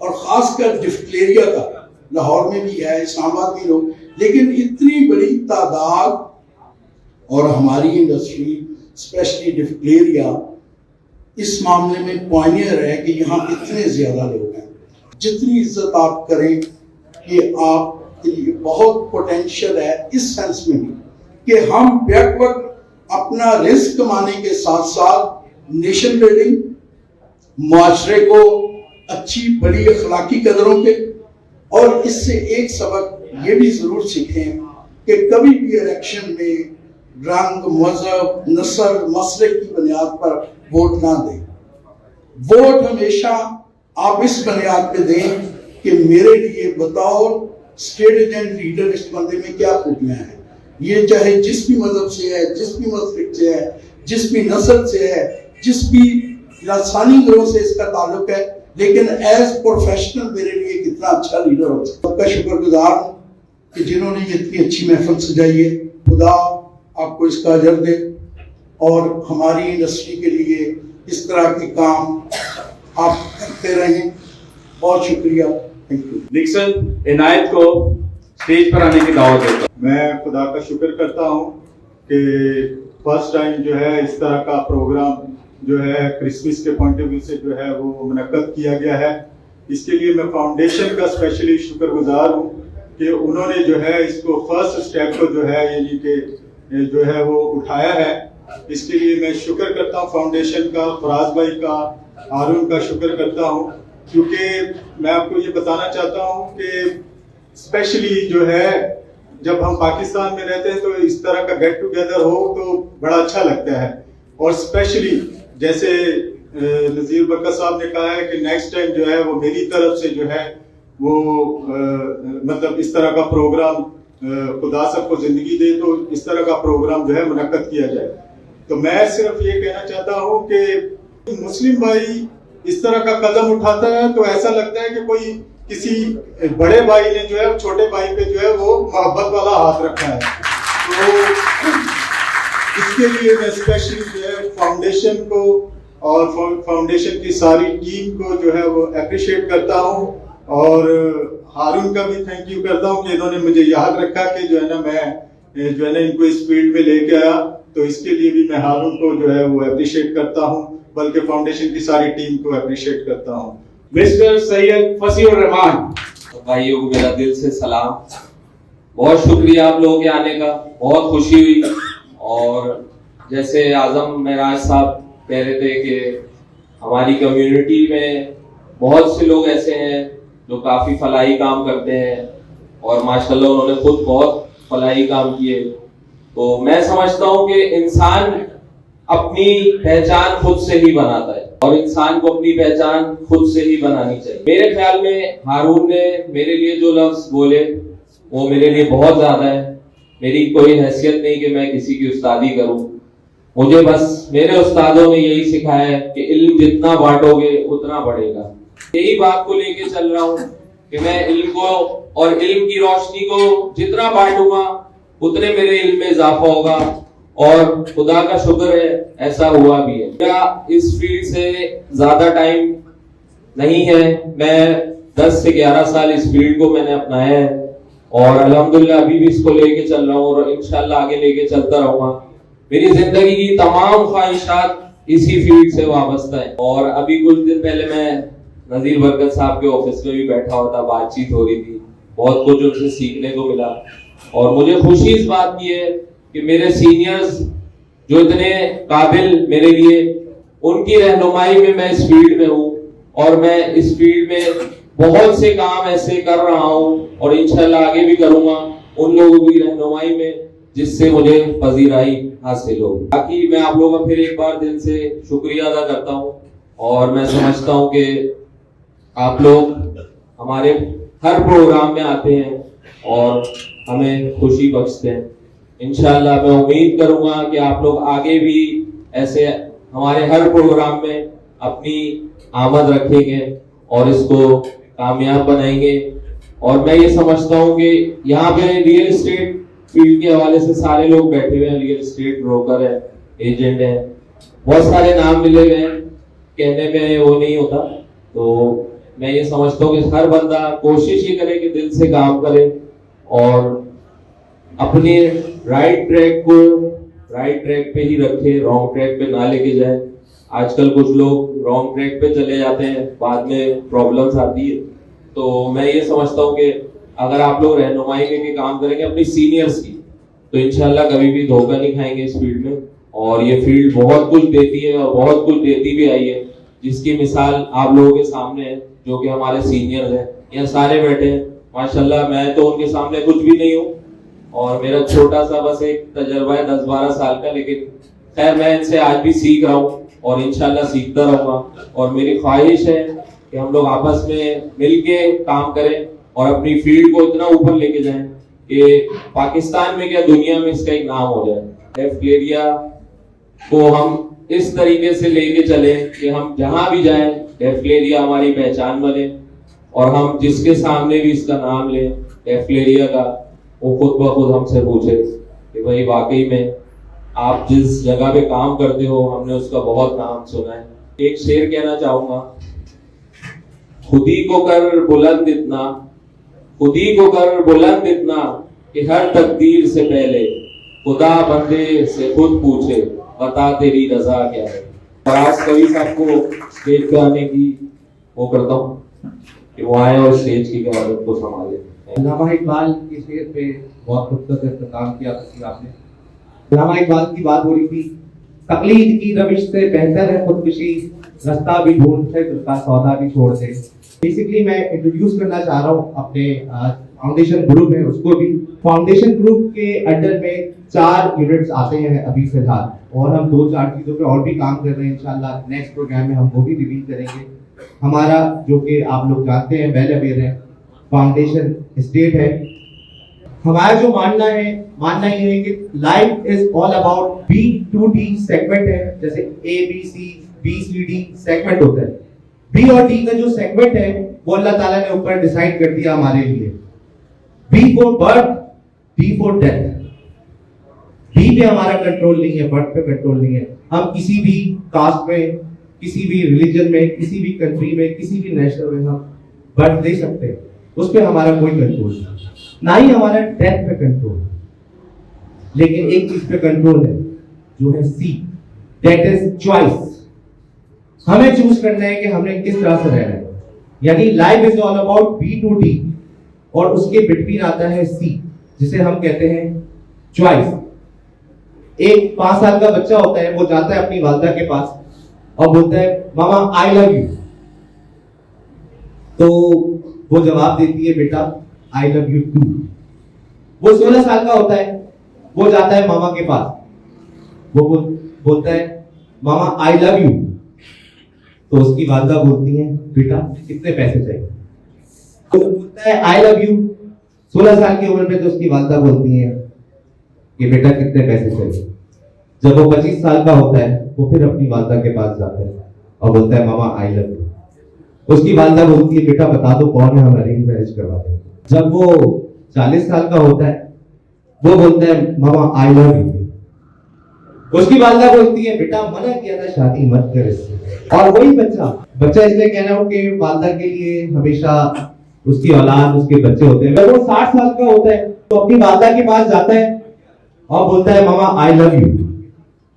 और खासकर डिफ्थेरिया का, लाहौर में भी है, इस्लामाबाद में लोग, लेकिन इतनी बड़ी तादाद और हमारी इंडस्ट्री स्पेशली डिफ्थेरिया इस मामले में पॉइनियर है कि यहाँ इतने ज्यादा लोग हैं। जितनी इज्जत आप करें कि आप बहुत पोटेंशियल है इस सेंस में भी कि हम बैक वक्त अपना रिस्क कमाने के साथ साथ नेशन बिल्डिंग, मुआशरे को अच्छी बड़ी अखलाकी कदरों पे, और इससे एक सबक ये भी जरूर सीखें कि कभी भी इलेक्शन में रंग, मजहब, नस्ल, मसलक की बुनियाद पर वोट ना दें। वोट हमेशा आप इस बुनियाद पे दें कि मेरे लिए बताओ स्टेट एजेंट लीडर इस बंदे में क्या खूबियां हैं। ये चाहे जिस भी मजहब से है, जिस भी मसलक से है, जिस भी नस्ल से है, जिस भी लासानी ग्रोह से इसका ताल्लुक है, लेकिन एज प्रोफेशनल मेरे लिए कितना अच्छा लीडर हो सकता है। सबका शुक्रगुजार हूँ कि जिन्होंने ये इतनी अच्छी महफिल सजाई है। खुदा आपको इसका अजर दे और हमारी इंडस्ट्री के लिए इस तरह के काम आप करते रहें। बहुत शुक्रिया, थैंक यू। निक्सन इनायत को स्टेज पर आने की दावत देता हूं। मैं खुदा का शुक्र करता हूँ कि फर्स्ट टाइम जो है इस तरह का प्रोग्राम जो है क्रिसमस के पॉइंट ऑफ व्यू से जो है वो मुनक्कद किया गया है। इसके लिए मैं फाउंडेशन का स्पेशली शुक्रगुजार हूँ कि उन्होंने जो है इसको फर्स्ट स्टेप को जो है यानी कि जो है वो उठाया है। इसके लिए मैं शुक्र करता हूँ फाउंडेशन का, फराज भाई का, हारून का शुक्र करता हूँ, क्योंकि मैं आपको ये बताना चाहता हूँ कि स्पेशली जो है जब हम पाकिस्तान में रहते हैं तो इस तरह का गेट टुगेदर हो तो बड़ा अच्छा लगता है। और स्पेशली जैसे नज़ीर बकर साहब ने कहा है कि नेक्स्ट टाइम जो है वो मेरी तरफ से जो है वो मतलब इस तरह का प्रोग्राम खुदा सबको जिंदगी दे तो इस तरह का प्रोग्राम जो है मुनक्कद किया जाए। तो मैं सिर्फ ये कहना चाहता हूँ कि मुस्लिम भाई इस तरह का कदम उठाता है तो ऐसा लगता है कि कोई किसी बड़े भाई ने जो है छोटे भाई पे जो है वो मोहब्बत वाला हाथ रखा है। तो इसके लिए मैं स्पेशली जो है फाउंडेशन को और फाउंडेशन की सारी टीम को जो है वो अप्रिशिएट करता हूँ। और हारून का भी थैंक यू करता हूँ कि इन्होंने मुझे याद रखा कि जो है ना मैं जो है ना इनको इस फील्ड में लेके आया, तो इसके लिए भी मैं हारून को जो है वो अप्रिशिएट करता हूँ, बल्कि फाउंडेशन की सारी टीम को अप्रिशिएट करता हूँ। मिस्टर सैयद फसीउर रहमान, भाइयों को मेरा दिल से सलाम। बहुत शुक्रिया आप लोगों के आने का, बहुत खुशी हुई। और जैसे आजम महराज साहब कह रहे थे कि हमारी कम्युनिटी में बहुत से लोग ऐसे हैं जो काफी फलाही काम करते हैं और माशाल्लाह उन्होंने खुद बहुत फलाही काम किए। तो मैं समझता हूँ कि इंसान अपनी पहचान खुद से ही बनाता है और इंसान को अपनी पहचान खुद से ही बनानी चाहिए। मेरे ख्याल में हारून ने मेरे लिए जो लफ्ज बोले वो मेरे लिए बहुत ज्यादा है। मेरी कोई हैसियत नहीं कि मैं किसी की उस्तादी करूं, मुझे बस मेरे उस्तादों ने यही सिखाया है कि इल्म जितना बांटोगे उतना बढ़ेगा। यही बात को लेके चल रहा हूँ कि मैं इल्म को और इल्म की रोशनी को जितना बांटूंगा उतने मेरे इल्म में इजाफा होगा और खुदा का शुक्र है ऐसा हुआ भी है। क्या इस फील्ड से ज्यादा टाइम नहीं है, मैं 10 से 11 साल इस फील्ड को मैंने अपनाया है और अल्हम्दुलिल्लाह अभी भी इसको लेके चल रहा हूँ और इंशाल्लाह आगे लेके चलता रहूंगा। मेरी जिंदगी की तमाम ख्वाहिशात इसी फील्ड से वाबस्ता है। और अभी कुछ दिन पहले मैं नजीर बरकत साहब के ऑफिस में भी बैठा हुआ था, बातचीत हो रही थी, बहुत कुछ उनसे सीखने को मिला और मुझे खुशी इस बात की है कि मेरे सीनियर्स जो इतने काबिल मेरे लिए, उनकी रहनुमाई में मैं इस फील्ड में हूँ और मैं इस फील्ड में बहुत से काम ऐसे कर रहा हूँ और इंशाल्लाह आगे भी करूंगा उन लोगों की रहनुमाई में जिससे मुझे पजीराई हासिल हो। बाकी मैं आप लोगों का फिर एक बार दिल से शुक्रिया अदा करता हूँ और मैं समझता हूँ कि आप लोग हमारे हर प्रोग्राम में आते हैं और हमें खुशी बख्शते हैं। इंशाल्लाह मैं उम्मीद करूंगा कि आप लोग आगे भी ऐसे हमारे हर प्रोग्राम में अपनी आमद रखेंगे और इसको कामयाब बनाएंगे। और मैं ये समझता हूँ कि यहाँ पे रियल एस्टेट फील्ड के हवाले से सारे लोग बैठे हुए हैं, रियल एस्टेट ब्रोकर है, एजेंट है, बहुत सारे नाम मिले हुए हैं, कहने में वो नहीं होता। तो मैं ये समझता हूँ कि हर बंदा कोशिश ये करे कि दिल से काम करे और अपने राइट ट्रैक पे ही रखे, रॉन्ग ट्रैक पे ना लेके जाए। आजकल कुछ लोग रॉन्ग ट्रैक पे चले जाते हैं, बाद में प्रॉब्लम्स आती है। तो मैं ये समझता हूँ कि अगर आप लोग रहनुमाई के काम करेंगे अपनी सीनियर्स की, तो इंशाल्लाह कभी भी धोखा नहीं खाएंगे इस फील्ड में। और ये फील्ड बहुत कुछ देती है और बहुत कुछ देती भी आई है, जिसकी मिसाल आप लोगों के सामने है, जो कि हमारे सीनियर्स हैं, यहाँ सारे बैठे हैं माशाल्लाह। मैं तो उनके सामने कुछ भी नहीं हूँ और मेरा छोटा सा बस एक तजर्बा है 10-12 साल का, लेकिन खैर मैं इनसे आज भी सीख रहा हूँ और इंशाल्लाह सीखता रहूंगा। और मेरी ख्वाहिश है कि हम लोग आपस में मिलके काम करें और अपनी फील्ड को इतना ऊपर लेके जाएं कि पाकिस्तान में क्या दुनिया में इसका एक नाम हो जाए। डेफ्लेरिया को हम इस तरीके से लेके चले कि हम जहां भी जाएं डेफ्लेरिया हमारी पहचान बने और हम जिसके सामने भी इसका नाम लें डेफ्लेरिया का, वो खुद ब खुद हमसे पूछे कि भाई वाकई में आप जिस जगह पे काम करते हो हमने उसका बहुत नाम सुना है। एक शेर कहना चाहूंगा, खुदी को कर बुलंद इतना, खुदी को कर बुलंद इतना कि हर तकदीर से पहले खुदा बंदे से खुद पूछे बता तेरी रजा क्या है। और आज कवि साहब को स्टेज पे आने की वो करता हूँ कि वो आए और स्टेज की क़यादत को संभाले। अल्लामा इकबाल के शेर पे बहुत खूबसूरत इख्तिताम किया आपने। अल्लामा इकबाल की बात हो रही थी, तकलीद की रविश से बेहतर है खुदकुशी, रास्ता भी ढूंढते दिल का सौदा भी छोड़ दे। बेसिकली मैं इंट्रोड्यूस करना चाह रहा हूँ अपने फाउंडेशन ग्रुप है उसको भी। फाउंडेशन ग्रुप के अंडर में 4 यूनिट्स आते हैं अभी फिलहाल, और हम 2-4 चीजों पे और भी काम कर रहे हैं। इंशाल्लाह नेक्स्ट प्रोग्राम में हम वो भी रिवील करेंगे। हमारा जो कि आप लोग जानते हैं, वेल अवेयर है, फाउंडेशन स्टेट है। हमारा जो मानना ये है कि life is all about B2D segment है, जैसे ABCBCD सेगमेंट होता है। B और D का जो सेगमेंट है वो अल्लाह ताला ने ऊपर डिसाइड कर दिया हमारे लिए। B for birth, D for death. B पे हमारा कंट्रोल नहीं है, बर्थ पे कंट्रोल नहीं है। हम किसी भी कास्ट में, किसी भी रिलीजन में, किसी भी कंट्री में, किसी भी नेशनल में हम बर्थ दे सकते हैं। उस पर हमारा कोई कंट्रोल नहीं, ना ही हमारा डेथ पे कंट्रोल। लेकिन एक चीज पे कंट्रोल है, जो है सी, दैट इज चॉइस। हमें चूज करना है कि हमने किस तरह से रहना है। यानी life is all about B to D, और उसके बिटवीन आता है सी, जिसे हम कहते हैं चॉइस। एक 5 साल का बच्चा होता है, वो जाता है अपनी वालिदा के पास और बोलता है मामा आई लव यू। तो वो जवाब देती है बेटा आई लव यू टू। वो 16 साल का होता है, वो जाता है मामा के पास, वो बोलता है मामा आई लव यू। तो उसकी वालिदा बोलती है बेटा कितने पैसे चाहिए। तो बोलता है आई लव यू 16 साल की उम्र में, तो उसकी वालिदा बोलती है कि बेटा कितने पैसे चाहिए। जब वो 25 साल का होता है, वो फिर अपनी वालिदा के पास जाता है और बोलता है मामा आई लव यू। उसकी वालिदा बोलती है बेटा बता दो कौन है, हम अरेंज मैरिज करवा देंगे। जब वो 40 साल का होता है, वो बोलता है मामा आई लव यू। उसकी वालिदा बोलती है बेटा मना किया था शादी मत कर इससे। और वही बच्चा इसलिए कहना हो कि वालिदा के लिए हमेशा उसकी औलाद, उसके बच्चे होते हैं। जब वो 60 साल का होता है, तो अपनी वालिदा के पास जाता है और बोलता है मामा आई लव यू।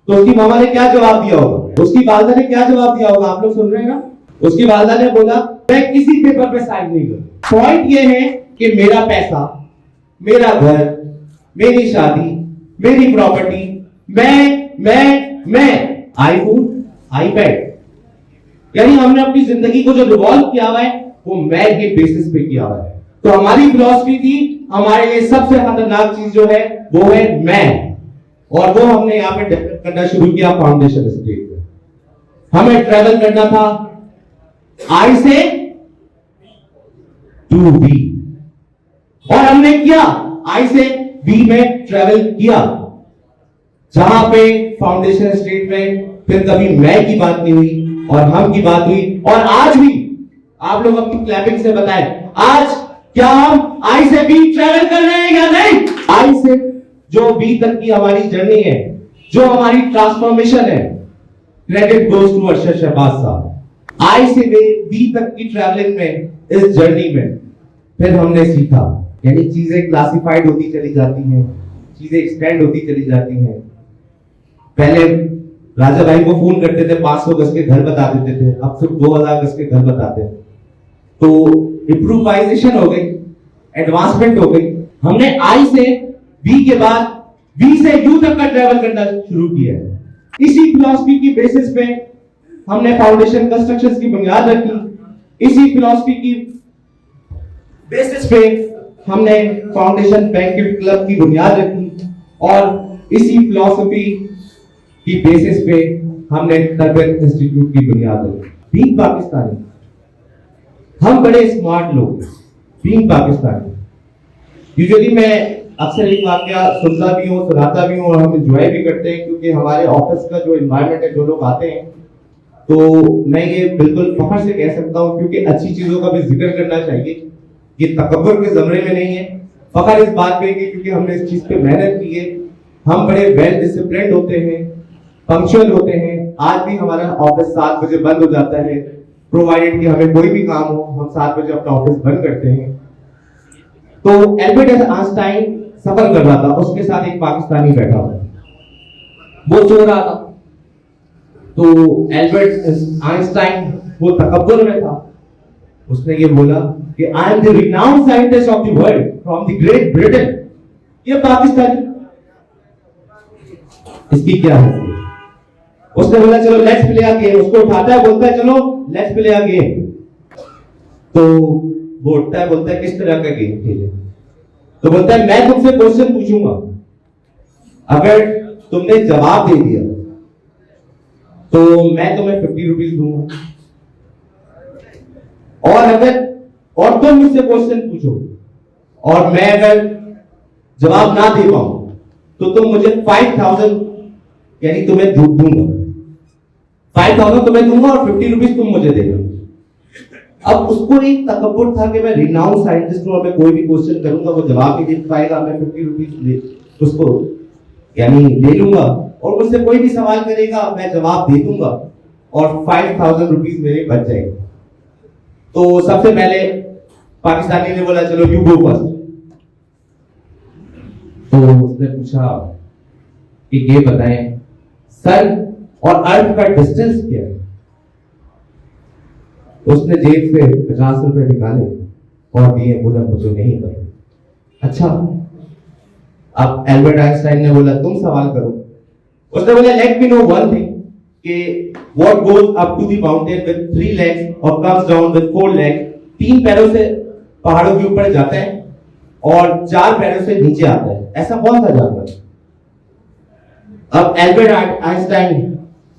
तो उसकी मामा ने क्या जवाब दिया होगा, उसकी वालिदा ने क्या जवाब दिया होगा, आप लोग सुन रहे हैं ना। उसकी वालिदा ने बोला मैं किसी पेपर पे साइन नहीं करूं। पॉइंट ये है कि मेरा पैसा, मेरा घर, मेरी शादी, मेरी प्रॉपर्टी, मैं आईफोन, आईपैड, यानी हमने अपनी जिंदगी को जो रिवॉल्व किया हुआ है वो मैं के बेसिस पे किया हुआ है। तो हमारी फिलॉसफी थी, हमारे लिए सबसे खतरनाक चीज जो है वो है मैं, और वो हमने यहाँ पे डेवलप करना शुरू किया फाउंडेशन स्टेज में। हमें ट्रेवल करना था आई से टू बी, और हमने किया, आई से बी में ट्रेवल किया। जहां पे फाउंडेशन स्टेट में फिर कभी मैं की बात नहीं हुई और हम की बात हुई, और आज भी आप लोग अपनी क्लैपिंग से बताएं, आज क्या हम आई से बी ट्रेवल कर रहे हैं या नहीं। आई से जो बी तक की हमारी जर्नी है, जो हमारी ट्रांसफॉर्मेशन है, credit goes to Arshad Shahbaz साहब। आई से बी तक की ट्रैवलिंग में, इस जर्नी में फिर हमने सीखा, यानी चीजें क्लासिफाइड होती चली जाती हैं, चीजें एक्सटेंड होती चली जाती हैं। पहले राजा भाई को फोन करते थे, 500 गज के घर बता देते थे, अब सिर्फ 2000 गज के घर बताते हैं। तो इम्प्रूवाइजेशन हो गई, एडवांसमेंट हो गई। हमने आई से बी के बाद बी से यू तक का ट्रैवल करना शुरू किया है। इसी फिलॉसफी की बेसिस पे हमने फाउंडेशन कंस्ट्रक्शंस की बुनियाद रखी। इसी फिलॉसफी की बेसिस पे हमने फाउंडेशन बैंकेट क्लब की बुनियाद रखी, और इसी फिलॉसफी की बेसिस पे हमने तरबियत इंस्टीट्यूट की बुनियाद रखी। बीइंग पाकिस्तानी, हम बड़े स्मार्ट लोग, बीइंग पाकिस्तानी। यूजुअली मैं अक्सर एक वाकया सुनता भी हूँ, सुनाता भी हूँ, और हम एंजॉय भी करते हैं, क्योंकि हमारे ऑफिस का जो एनवायरनमेंट है, जो लोग आते हैं, तो मैं ये बिल्कुल फख्र से कह सकता हूँ, क्योंकि अच्छी चीजों का भी जिक्र करना चाहिए। ये तकब्बुर के ज़मरे में नहीं है, फख्र इस बात पे कि क्योंकि हमने इस चीज पे मेहनत की है। हम बड़े वेल डिसिप्लिन्ड होते हैं, पंक्चुअल होते हैं। आज भी हमारा ऑफिस 7 बजे बंद हो जाता है, प्रोवाइडेड कि हमें कोई भी काम हो, हम 7 बजे अपना ऑफिस बंद करते हैं। तो एल्बर्ट आइंस्टाइन सफर कर रहा था, उसके साथ एक पाकिस्तानी बैठा हुआ, वो सो रहा था। तो एल्बर्ट आइंस्टाइन वो तकब्बुर में था, उसने ये बोला कि I am the renowned scientist of the world from the great Britain. ये पाकिस्तानी, इसकी क्या है? उसने बोला चलो लेट्स प्ले अ गेम। उसको उठाता है, बोलता है चलो लेट्स प्ले अ गेम। तो वो उठता है, बोलता है किस तरह का गेम खेले? तो बोलता है मैं तुमसे क्वेश्चन पूछूंगा, अगर तुमने जवाब दे दिया तो मैं तुम्हें 50 रुपीज दूंगा, और तुम मुझसे क्वेश्चन पूछो और मैं अगर जवाब ना दे पाऊं तो तुम मुझे 5000 यानी तुम्हें दूंगा, 5000 तुम्हें दूंगा और 50 रुपीज तुम मुझे देना। अब उसको एक तकब्बुर था कि मैं रिनाउंड साइंटिस्ट हूं, मैं कोई भी क्वेश्चन करूंगा वो जवाब नहीं दे पाएगा, मैं 50 रुपीज उसको यानी ले लूंगा, और मुझसे कोई भी सवाल करेगा मैं जवाब दे दूंगा और 5000 रुपीज मेरे बच जाएंगे। तो सबसे पहले पाकिस्तानी ने बोला चलो यू गो फर्स्ट। तो उसने पूछा कि ये बताएं सर और अर्थ का डिस्टेंस क्या है। उसने जेब से 50 रुपए निकाले और दिए, बोला मुझे नहीं पता। अच्छा, अब एल्बर्ट आइंस्टाइन ने बोला तुम सवाल करो। उसने बोला let me know one thing कि what goes up to the mountain with 3 legs और कम्स डाउन विद 4 legs। 3 पैरों से पहाड़ों के ऊपर जाता है और 4 पैरों से नीचे आता है, ऐसा कौन सा जानवर? अब एल्बर्ट आइंस्टाइन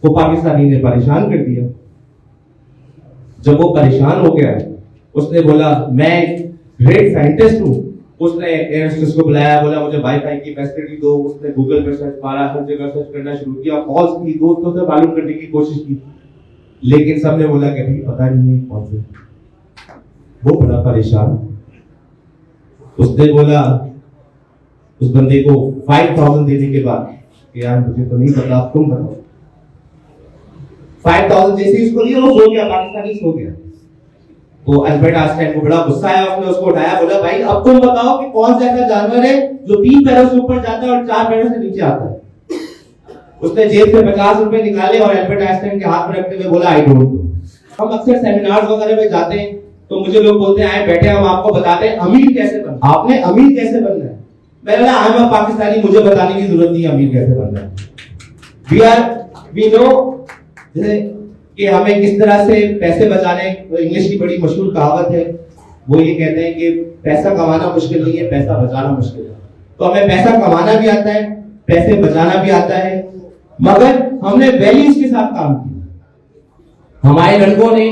को पाकिस्तानी ने परेशान कर दिया। जब वो परेशान हो गया उसने बोला मैं ग्रेट साइंटिस्ट हूं। उसने एयरहोस्टेस को बुलाया, बोला मुझे वाईफाई की फैसिलिटी दो। उसने गूगल पर सर्च मारा, हर जगह सर्च करना शुरू किया, कॉल्स की, दोस्तों से मालूम करने की कोशिश की, लेकिन सबने बोला कि अभी पता नहीं है कौन से। वो बड़ा परेशान। उसने बोला उस बंदे को 5000 देने के बाद कि यार मुझे तो नहीं पता, तुम बताओ। 5000 जैसे उसको दिया वो सो गया, पाकिस्तानी सो गया। तो एल्बर्ट आइंस्टाइन को बड़ा गुस्सा आया, उसने उसको उठाया, बोला भाई अब तुम बताओ कि कौन सा ऐसा जानवर है जो 3 पैरों से ऊपर जाता है और 4 पैरों से नीचे आता है। उसने जेब से 50 रुपए निकाले और एल्बर्ट आइंस्टाइन के हाथ में रखते हुए बोला आई डोंट नो। हम अक्सर सेमिनार्स वगैरह में जाते हैं तो मुझे लोग बोलते हैं आए बैठे हम आपको बताते हैं अमीर कैसे बनना। आपने अमीर कैसे बनना है? मैंने बोला आई एम पाकिस्तानी, मुझे बताने की जरूरत नहीं है अमीर कैसे बनना है। वी नो कि हमें किस तरह से पैसे बचाने। इंग्लिश की बड़ी मशहूर कहावत है, वो ये कहते हैं कि पैसा कमाना मुश्किल नहीं है, पैसा बचाना मुश्किल है। तो हमें पैसा कमाना भी आता है, पैसे बचाना भी आता है, मगर हमने वैल्यूज के साथ काम किया। हमारे लड़कों ने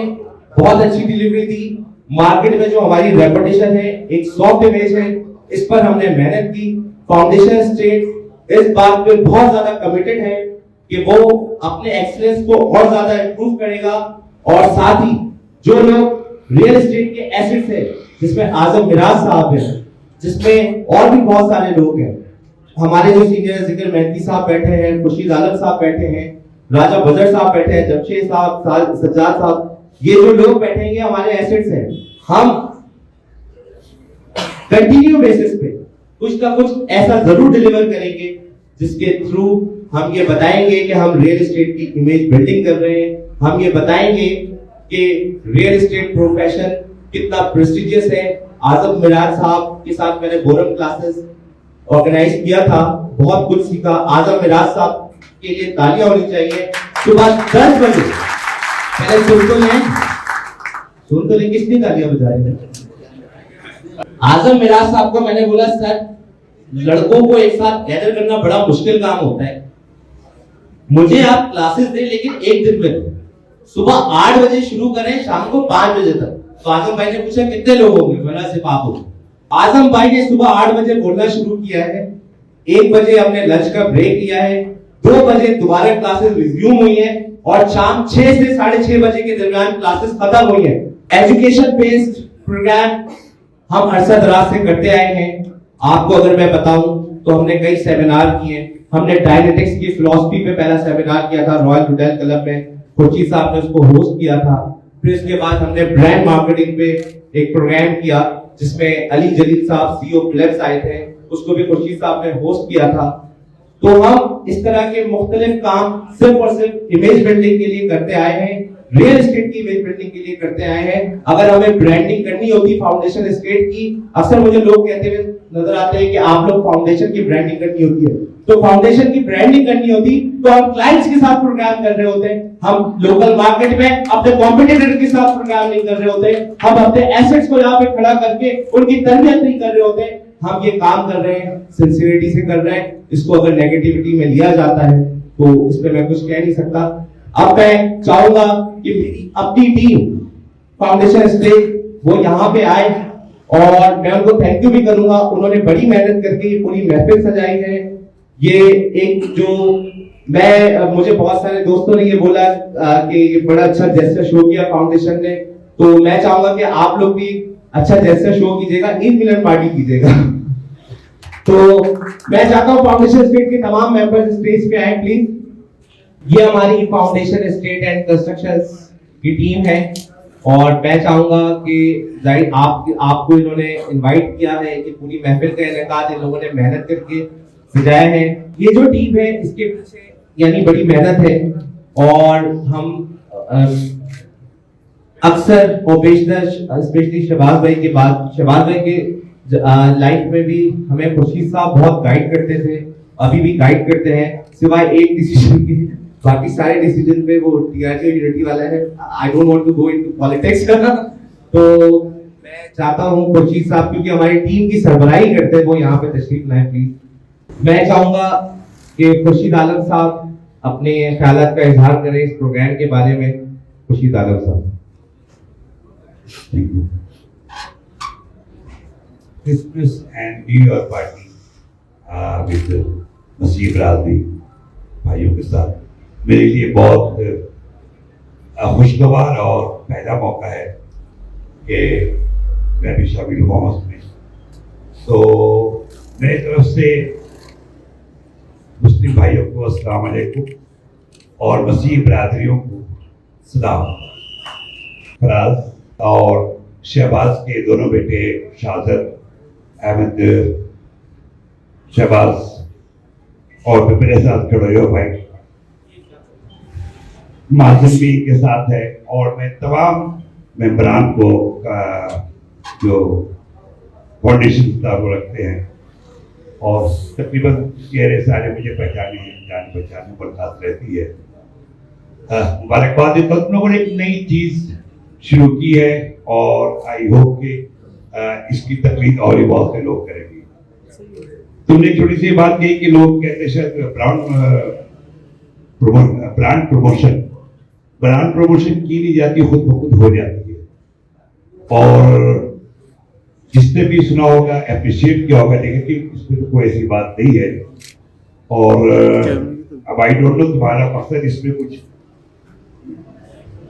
बहुत अच्छी डिलीवरी दी। मार्केट में जो हमारी रेपुटेशन है, एक सॉफ्ट इमेज है, इस पर हमने मेहनत की। फाउंडेशन स्टेट इस बात पे बहुत ज्यादा कमिटेड है कि वो अपने एक्सीलेंस को और ज्यादा इंप्रूव करेगा। और साथ ही जो लोग रियल एस्टेट के एसेट्स हैं, जिसमें आजम मिराज साहब हैं, जिसमें और भी बहुत सारे लोग हैं, हमारे जो सीनियर जिक्र मेहदी साहब बैठे हैं, खुर्शीद आलम साहब बैठे हैं, राजा बजर साहब बैठे हैं, जमशेद साहब, सज्जाद साहब, ये जो लोग बैठे हैं ये हमारे एसेट्स हैं। हम कंटिन्यू बेसिस पे कुछ ना कुछ ऐसा जरूर डिलीवर करेंगे जिसके थ्रू हम ये बताएंगे कि हम रियल एस्टेट की इमेज बिल्डिंग कर रहे हैं। हम ये बताएंगे कि रियल एस्टेट प्रोफेशन कितना प्रेस्टिजियस है। आजम मिराज साहब के साथ मैंने बोरम क्लासेस ऑर्गेनाइज किया था, बहुत कुछ सीखा। आजम मिराज साहब के लिए तालियां होनी चाहिए। सुबह 10 बजे पहले सुन तो ले किसने तालियां बजा रही है? आजम मिराज साहब को मैंने बोला सर लड़कों को एक साथ गैदर करना बड़ा मुश्किल काम होता है, मुझे आप क्लासेस दें लेकिन एक दिन में सुबह 8 बजे शुरू करें, शाम को 5 बजे तक। तो आजम भाई ने पूछा कितने लोग होंगे? मैंने सिर्फ आप हो। आजम भाई ने सुबह 8 बजे बोलना शुरू किया है, 1 बजे हमने लंच का ब्रेक लिया है, 2 बजे दोबारा क्लासेस रिज्यूम हुई है और शाम 6 से 6:30 बजे के दरमियान क्लासेस खत्म हुई है। एजुकेशन बेस्ड प्रोग्राम हम अरसा दराज से करते आए हैं। आपको अगर मैं बताऊं तो हमने कई सेमिनार किए। हमने डायनेटिक्स की फिलॉसफी पे पहला सेमिनार किया था रॉयल होटल क्लब में, खुर्शीद साहब ने उसको होस्ट किया था। फिर इसके बाद हमने ब्रांड मार्केटिंग पे एक प्रोग्राम किया जिसमें अली जलील साहब सीईओ क्लेब्स आए थे, उसको भी खुर्शीद साहब ने होस्ट किया था। तो हम इस तरह के मुख्तलिफ काम सिर्फ और सिर्फ इमेज बिल्डिंग के लिए करते आए हैं, रियल एस्टेट की इमेज बिल्डिंग के लिए करते आए हैं। अगर हमें ब्रांडिंग करनी होती फाउंडेशन एस्टेट की, अक्सर मुझे लोग कहते हुए नजर आते हैं कि आप लोग फाउंडेशन की ब्रांडिंग करनी होती है, तो फाउंडेशन की ब्रांडिंग करनी होती तो हम क्लाइंट्स के साथ प्रोग्राम कर रहे होते, हम लोकल मार्केट में अपने कॉम्पिटिटर के साथ प्रोग्राम नहीं कर रहे होते, हम अपने एसेट्स को यहाँ पे खड़ा करके उनकी तरबियत नहीं कर रहे होते। हम ये काम कर रहे हैं सिंसियरिटी से कर रहे हैं। इसको अगर नेगेटिविटी में लिया जाता है तो इस पे मैं कुछ कह नहीं सकता। अब मैं चाहूंगा कि मेरी अपनी टीम फाउंडेशन स्टेट वो यहाँ पे आए और मैं उनको थैंक यू भी करूंगा। उन्होंने बड़ी मेहनत करके ये पूरी महफिल सजाई है। ये एक जो मुझे बहुत सारे दोस्तों ने ये बोला कि ये बड़ा अच्छा जेस्चर शो किया फाउंडेशन ने, तो मैं चाहूंगा कि आप लोग भी अच्छा जेस्चर शो कीजिएगा, ईद मिलन पार्टी कीजिएगा। तो मैं चाहता हूँ फाउंडेशन स्टेट के तमाम मेंबर्स स्टेज पे आए प्लीज। ये हमारी फाउंडेशन स्टेट एंड कंस्ट्रक्शन की टीम है। और मैं चाहूंगा कि जाहिर आपको इन्होंने इनवाइट किया है कि पूरी महफिल का इनेकाद इन लोगों ने मेहनत करके सजाया है। ये जो टीम है इसके पीछे यानी बड़ी मेहनत है और हम अक्सर और बेशतर स्पेशली शहबाज भाई के बाद शहबाज भाई के लाइफ में भी हमें खुर्शीद साहब बहुत गाइड करते थे, अभी भी गाइड करते हैं, सिवाय एक डिसीजन के बाकी सारे डिसीजन पे वो टीआरके यूनिटी वाला है। I don't want to go into politics तो मैं चाहता हूं खुर्शीद साहब क्योंकि हमारी टीम की सरबराही करते हैं वो यहाँ पे तशरीफ लाएं प्लीज। मैं चाहूंगा कि खुर्शीद आलम साहब अपने ख्यालात का इजहार करें इस प्रोग्राम के बारे में। खुर्शीद आलम साहब। Thank you. Christmas and New Year party with नसीब राजी भाइयों के साथ मेरे लिए बहुत खुशगवार और पहला मौका है कि मैं भी शामिल हुआ उसमें। तो मेरी तरफ से मुस्लिम भाइयों को अस्सलाम वालेकुम और मसीह बरादरियों को सलाम। फराज और शहबाज के दोनों बेटे शाहजद अहमद शहबाज और फिर मेरे साथ खड़े हो भाई माजिद भी के साथ है और मैं तमाम मेंबरान को जो फाउंडेशन को रखते हैं और तकरीबन चेहरे सारे मुझे पहचाने हैं, जान पहचाने बर्खास्त रहती है। मुबारकबाद देता हूं। तुम लोगों ने एक नई चीज शुरू की है और आई होप कि इसकी तकलीफ और भी बहुत से लोग करेंगे। तुमने छोटी सी बात कही कि लोग कहते हैं शायद ब्रांड प्रमोशन की नहीं जाती, खुद ब खुद हो जाती है। और जिसने भी सुना होगा अप्रिशिएट किया होगा, लेकिन इसमें तो कोई ऐसी बात नहीं है। और अब आई डोंट नो तुम्हारा मकसद इसमें कुछ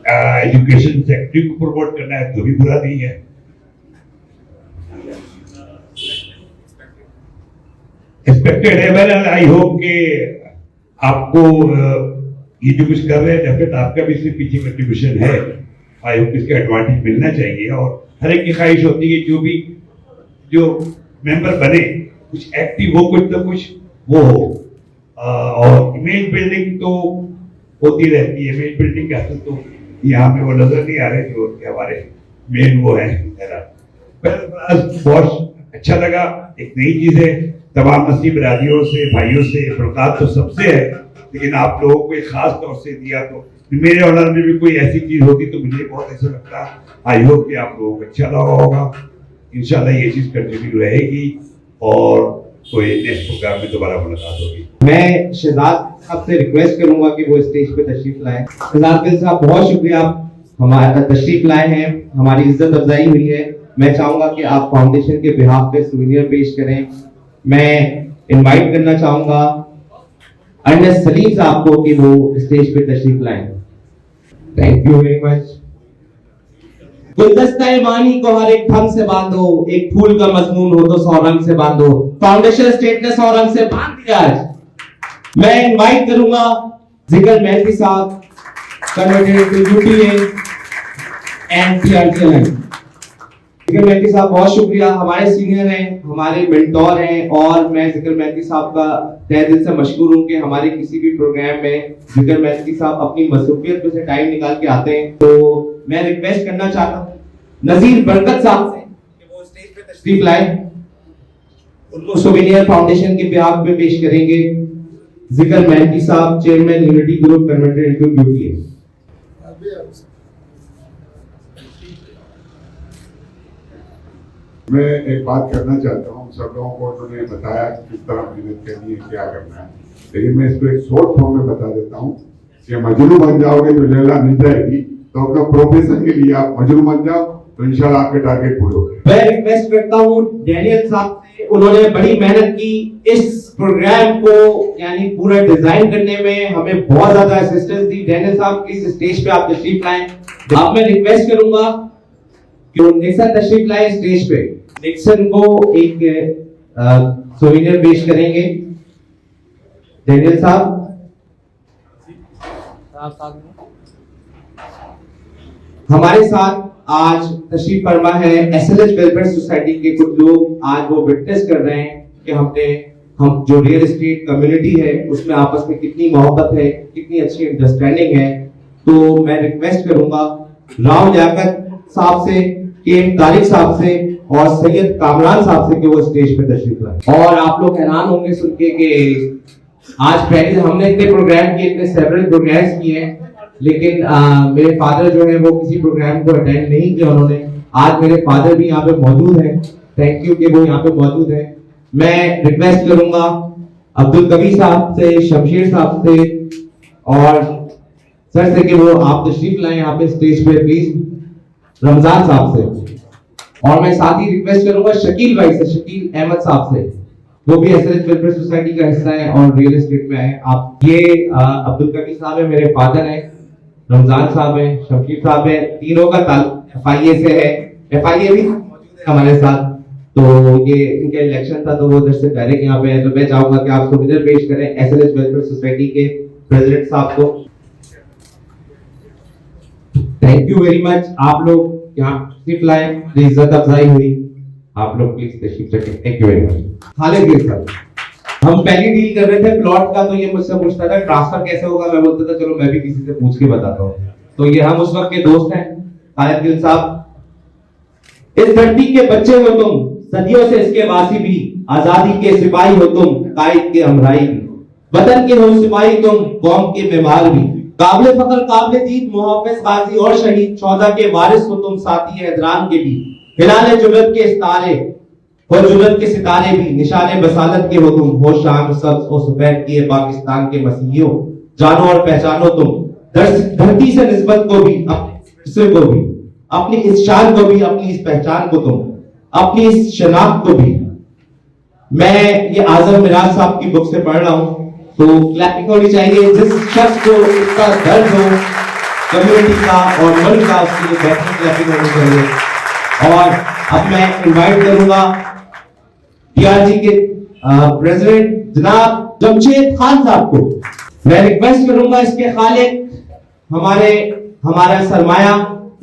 एजुकेशन सेक्टर को प्रमोट करना है तो भी बुरा नहीं है। एक्सपेक्टेड है। वेल आई होप कि आपको ये जो कुछ कर रहे हैं डेफिनेट आपका भी इसके पीछे कंट्रीब्यूशन है। आई होप इसका एडवांटेज मिलना चाहिए और हर एक की ख्वाहिश होती है जो मेंबर बने कुछ एक्टिव हो, कुछ ना कुछ वो हो। और इमेज बिल्डिंग तो होती रहती है। इमेज बिल्डिंग का तो यहाँ पे वो नजर नहीं आ रहे जो हमारे मेन वो है। बहुत अच्छा लगा, एक नई चीज है। तमाम नसीब राजियों से भाइयों से बरकत तो सबसे है, लेकिन आप लोगों को एक खास तौर से दिया तो मेरे ऑर्डर में भी कोई ऐसी चीज होती तो मुझे बहुत ऐसा लगता। आई होप कि आप लोगों को अच्छा लगा होगा। इंशाल्लाह ये चीज कंटिन्यू रहेगी और कोई नेक्स्ट प्रोग्राम में दोबारा मुलाकात होगी। मैं शहजाद साहब से रिक्वेस्ट करूंगा कि वो स्टेज पे तशरीफ लाएं। शहजाद गिल साहब बहुत शुक्रिया, आप हमारा तशरीफ लाए हैं, हमारी इज्जत अफजाई हुई है। मैं चाहूंगा कि आप फाउंडेशन के बिहाफ पे सुवेनियर पेश करें। मैं इनवाइट करना चाहूंगा अर्नस सलीम साहब को कि वो स्टेज पे तशरीफ लाएं। Thank you very much. गुलदस्ता मानी को हर एक ढंग से बांधो, एक फूल का मजमून हो तो 100 रंग से बांधो। फाउंडेशन स्टेट ने 100 रंग से बांध दिया आज। मैं इनवाइट करूंगा जिगर मेहदी साहब, converted to UTA and TRK. Jigar Mehdi साहब बहुत शुक्रिया, हमारे सीनियर हैं, हमारे मेंटोर हैं और मैं जिगर मेहदी साहब का तहे दिल से मशकूर हूं कि हमारे किसी भी प्रोग्राम में जिगर मेहदी साहब अपनी मसरूफियत में से टाइम निकाल के आते हैं। तो मैं रिक्वेस्ट करना चाहता हूं नजीर बरकत साहब से कि वो स्टेज पे तशरीफ लाए, उनको सुवेनियर फाउंडेशन के बिहाफ पे पेश करेंगे। जिगर मेहदी साहब, chairman unity group, converted to UTA. मैं एक बात करना चाहता हूँ। सब लोगों को उन्होंने बताया किस तरह मेहनत करनी है, क्या करना है, लेकिन मैं इसको एक शॉर्ट फॉर्म में बता देता हूँ कि मजनू बन जाओगे तो लैला मिल जाएगी। तो अपना प्रोफेशन के लिए आप मजनू बन जाओ तो इंशाल्लाह आपके टारगेट पूरे होंगे। मैं रिक्वेस्ट करता हूँ डैनियल साहब से, उन्होंने बड़ी मेहनत की इस प्रोग्राम को यानी पूरा डिजाइन करने में, हमें बहुत ज्यादा असिस्टेंस दी। डैनियल साहब प्लीज स्टेज पे आप तशरीफ लाएं। अब मैं रिक्वेस्ट करूंगा कि वो निक्सन तशरीफ लाए स्टेज पे। निक्सन को एक सुवेनियर पेश करेंगे डैनियल साहब। हमारे साथ आज तशरीफ फरमा है एसएलएच वेलफेयर सोसाइटी के कुछ लोग। आज वो विटनेस कर रहे हैं कि हम जो रियल एस्टेट कम्युनिटी है उसमें आपस में कितनी मोहब्बत है, कितनी अच्छी अंडरस्टैंडिंग है। तो मैं रिक्वेस्ट करूंगा राव लियाकत साहब से, के तारिक साहब से और सैयद कामरान साहब से कि वो स्टेज पे तशरीफ लाएं। और आप लोग हैरान होंगे सुन के कि आज पहले हमने इतने प्रोग्राम किए, इतने सेवरल प्रोग्राम्स किए हैं, लेकिन मेरे फादर जो है वो किसी प्रोग्राम को अटेंड नहीं किया उन्होंने। आज मेरे फादर भी यहाँ पे मौजूद हैं, थैंक यू कि वो यहाँ पे मौजूद हैं। मैं रिक्वेस्ट करूंगा अब्दुल कबीर साहब से, शमशेर साहब से और सर से कि वो आप तशरीफ लाएं यहाँ पे स्टेज पे प्लीज, रमजान साहब से। और मैं साथ ही रिक्वेस्ट करूंगा शकील भाई से, शकील अहमद साहब से, वो भी एसएलएच वेलफेयर सोसाइटी का हिस्सा है और रियल एस्टेट में है। आप ये अब्दुल कबीर साहब है, मेरे फादर हैं, रमजान साहब हैं, शमशेर साहब हैं, तीनों का ताल्लुक एफआईए से है। एफआईए भी हमारे साथ, तो ये इनका इलेक्शन था तो वो उधर से डायरेक्ट यहाँ पे है। तो मैं चाहूंगा कि आप सब इधर पेश करें एसएलएच वेलफेयर सोसाइटी के प्रेसिडेंट साहब को। Thank you very much. आप लोग यहाँ तशरीफ लाए, इज्जत अफजाई हुई, आप लोग प्लीज तशरीफ रखें। Thank you very much. Khalid Gill साहब, हम पहले डील कर रहे थे प्लॉट का, तो ये मुझसे पूछता था ट्रांसफर कैसे होगा, मैं बोलता था चलो मैं भी किसी से पूछ के बताता हूँ। तो ये हम उस वक्त के दोस्त हैं खालिद गिल साहब। इस धरती के बच्चे हो तुम, सदियों से इसके वासी भी, आजादी के सिपाही हो तुम, कायद के हमराई भी, वतन के हो सिपाही तुम, कौम के मेमार भी, काबिल फख्र काबिल दीद मुहाफिज गाजी और शहीद, 14 के वारिस हो तुम, साथी हैदरान के भी, हिलाले जुलत के सितारे हो, जुलत के सितारे भी, निशाने बसालत के हो तुम, हो शान सब्ज और सफेद किए पाकिस्तान के मसीहियों, जानो और पहचानो तुम, धरती से निस्बत को भी, अपने को भी, अपनी इस शान को भी, अपनी इस पहचान को तुम, अपनी इस शनाख्त को भी। मैं ये आजम मिराज साहब की बुक से पढ़ रहा हूँ, तो क्लैपिंग होनी चाहिए। जिस शख्स को इसका दर्द हो कम्युनिटी का और मुल्क का, उसके लिए बेहतरीन क्लैपिंग होनी चाहिए। और अब मैं इनवाइट करूंगा डीआरजी के प्रेसिडेंट जनाब जमशेद खान साहब को। मैं रिक्वेस्ट करूंगा इसके खालिक, हमारा सरमाया,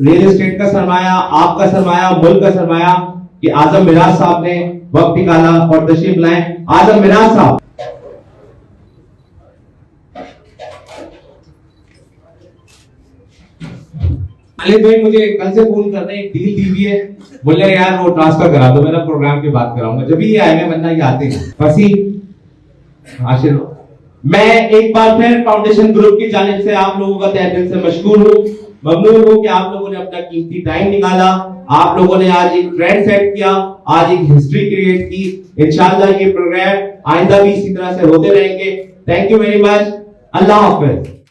रियल एस्टेट का सरमाया, आपका सरमाया, मुल्क का सरमाया, कि आजम मिराज साहब ने वक्त निकाला और तशरीफ लाए। आजम मिराज साहब। खालिद भाई मुझे कल से फोन कर रहे हैं, डील दी हुई है, बोले यार वो ट्रांसफर करा दो, मेरा प्रोग्राम की बात कराऊंगा। जब भी ये आएंगे वरना ये आते हैं फसी आशिर। मैं एक बार फिर फाउंडेशन ग्रुप की जानिब से आप लोगों का तहे दिल से मशकूर हूँ, ममनून हूँ कि आप लोगों ने अपना कीमती टाइम निकाला। आप लोगों ने आज एक ट्रेंड सेट किया, आज एक हिस्ट्री क्रिएट की। इंशाल्लाह ये प्रोग्राम आइंदा भी इसी तरह से होते रहेंगे। Thank you very much. Allah Hafiz.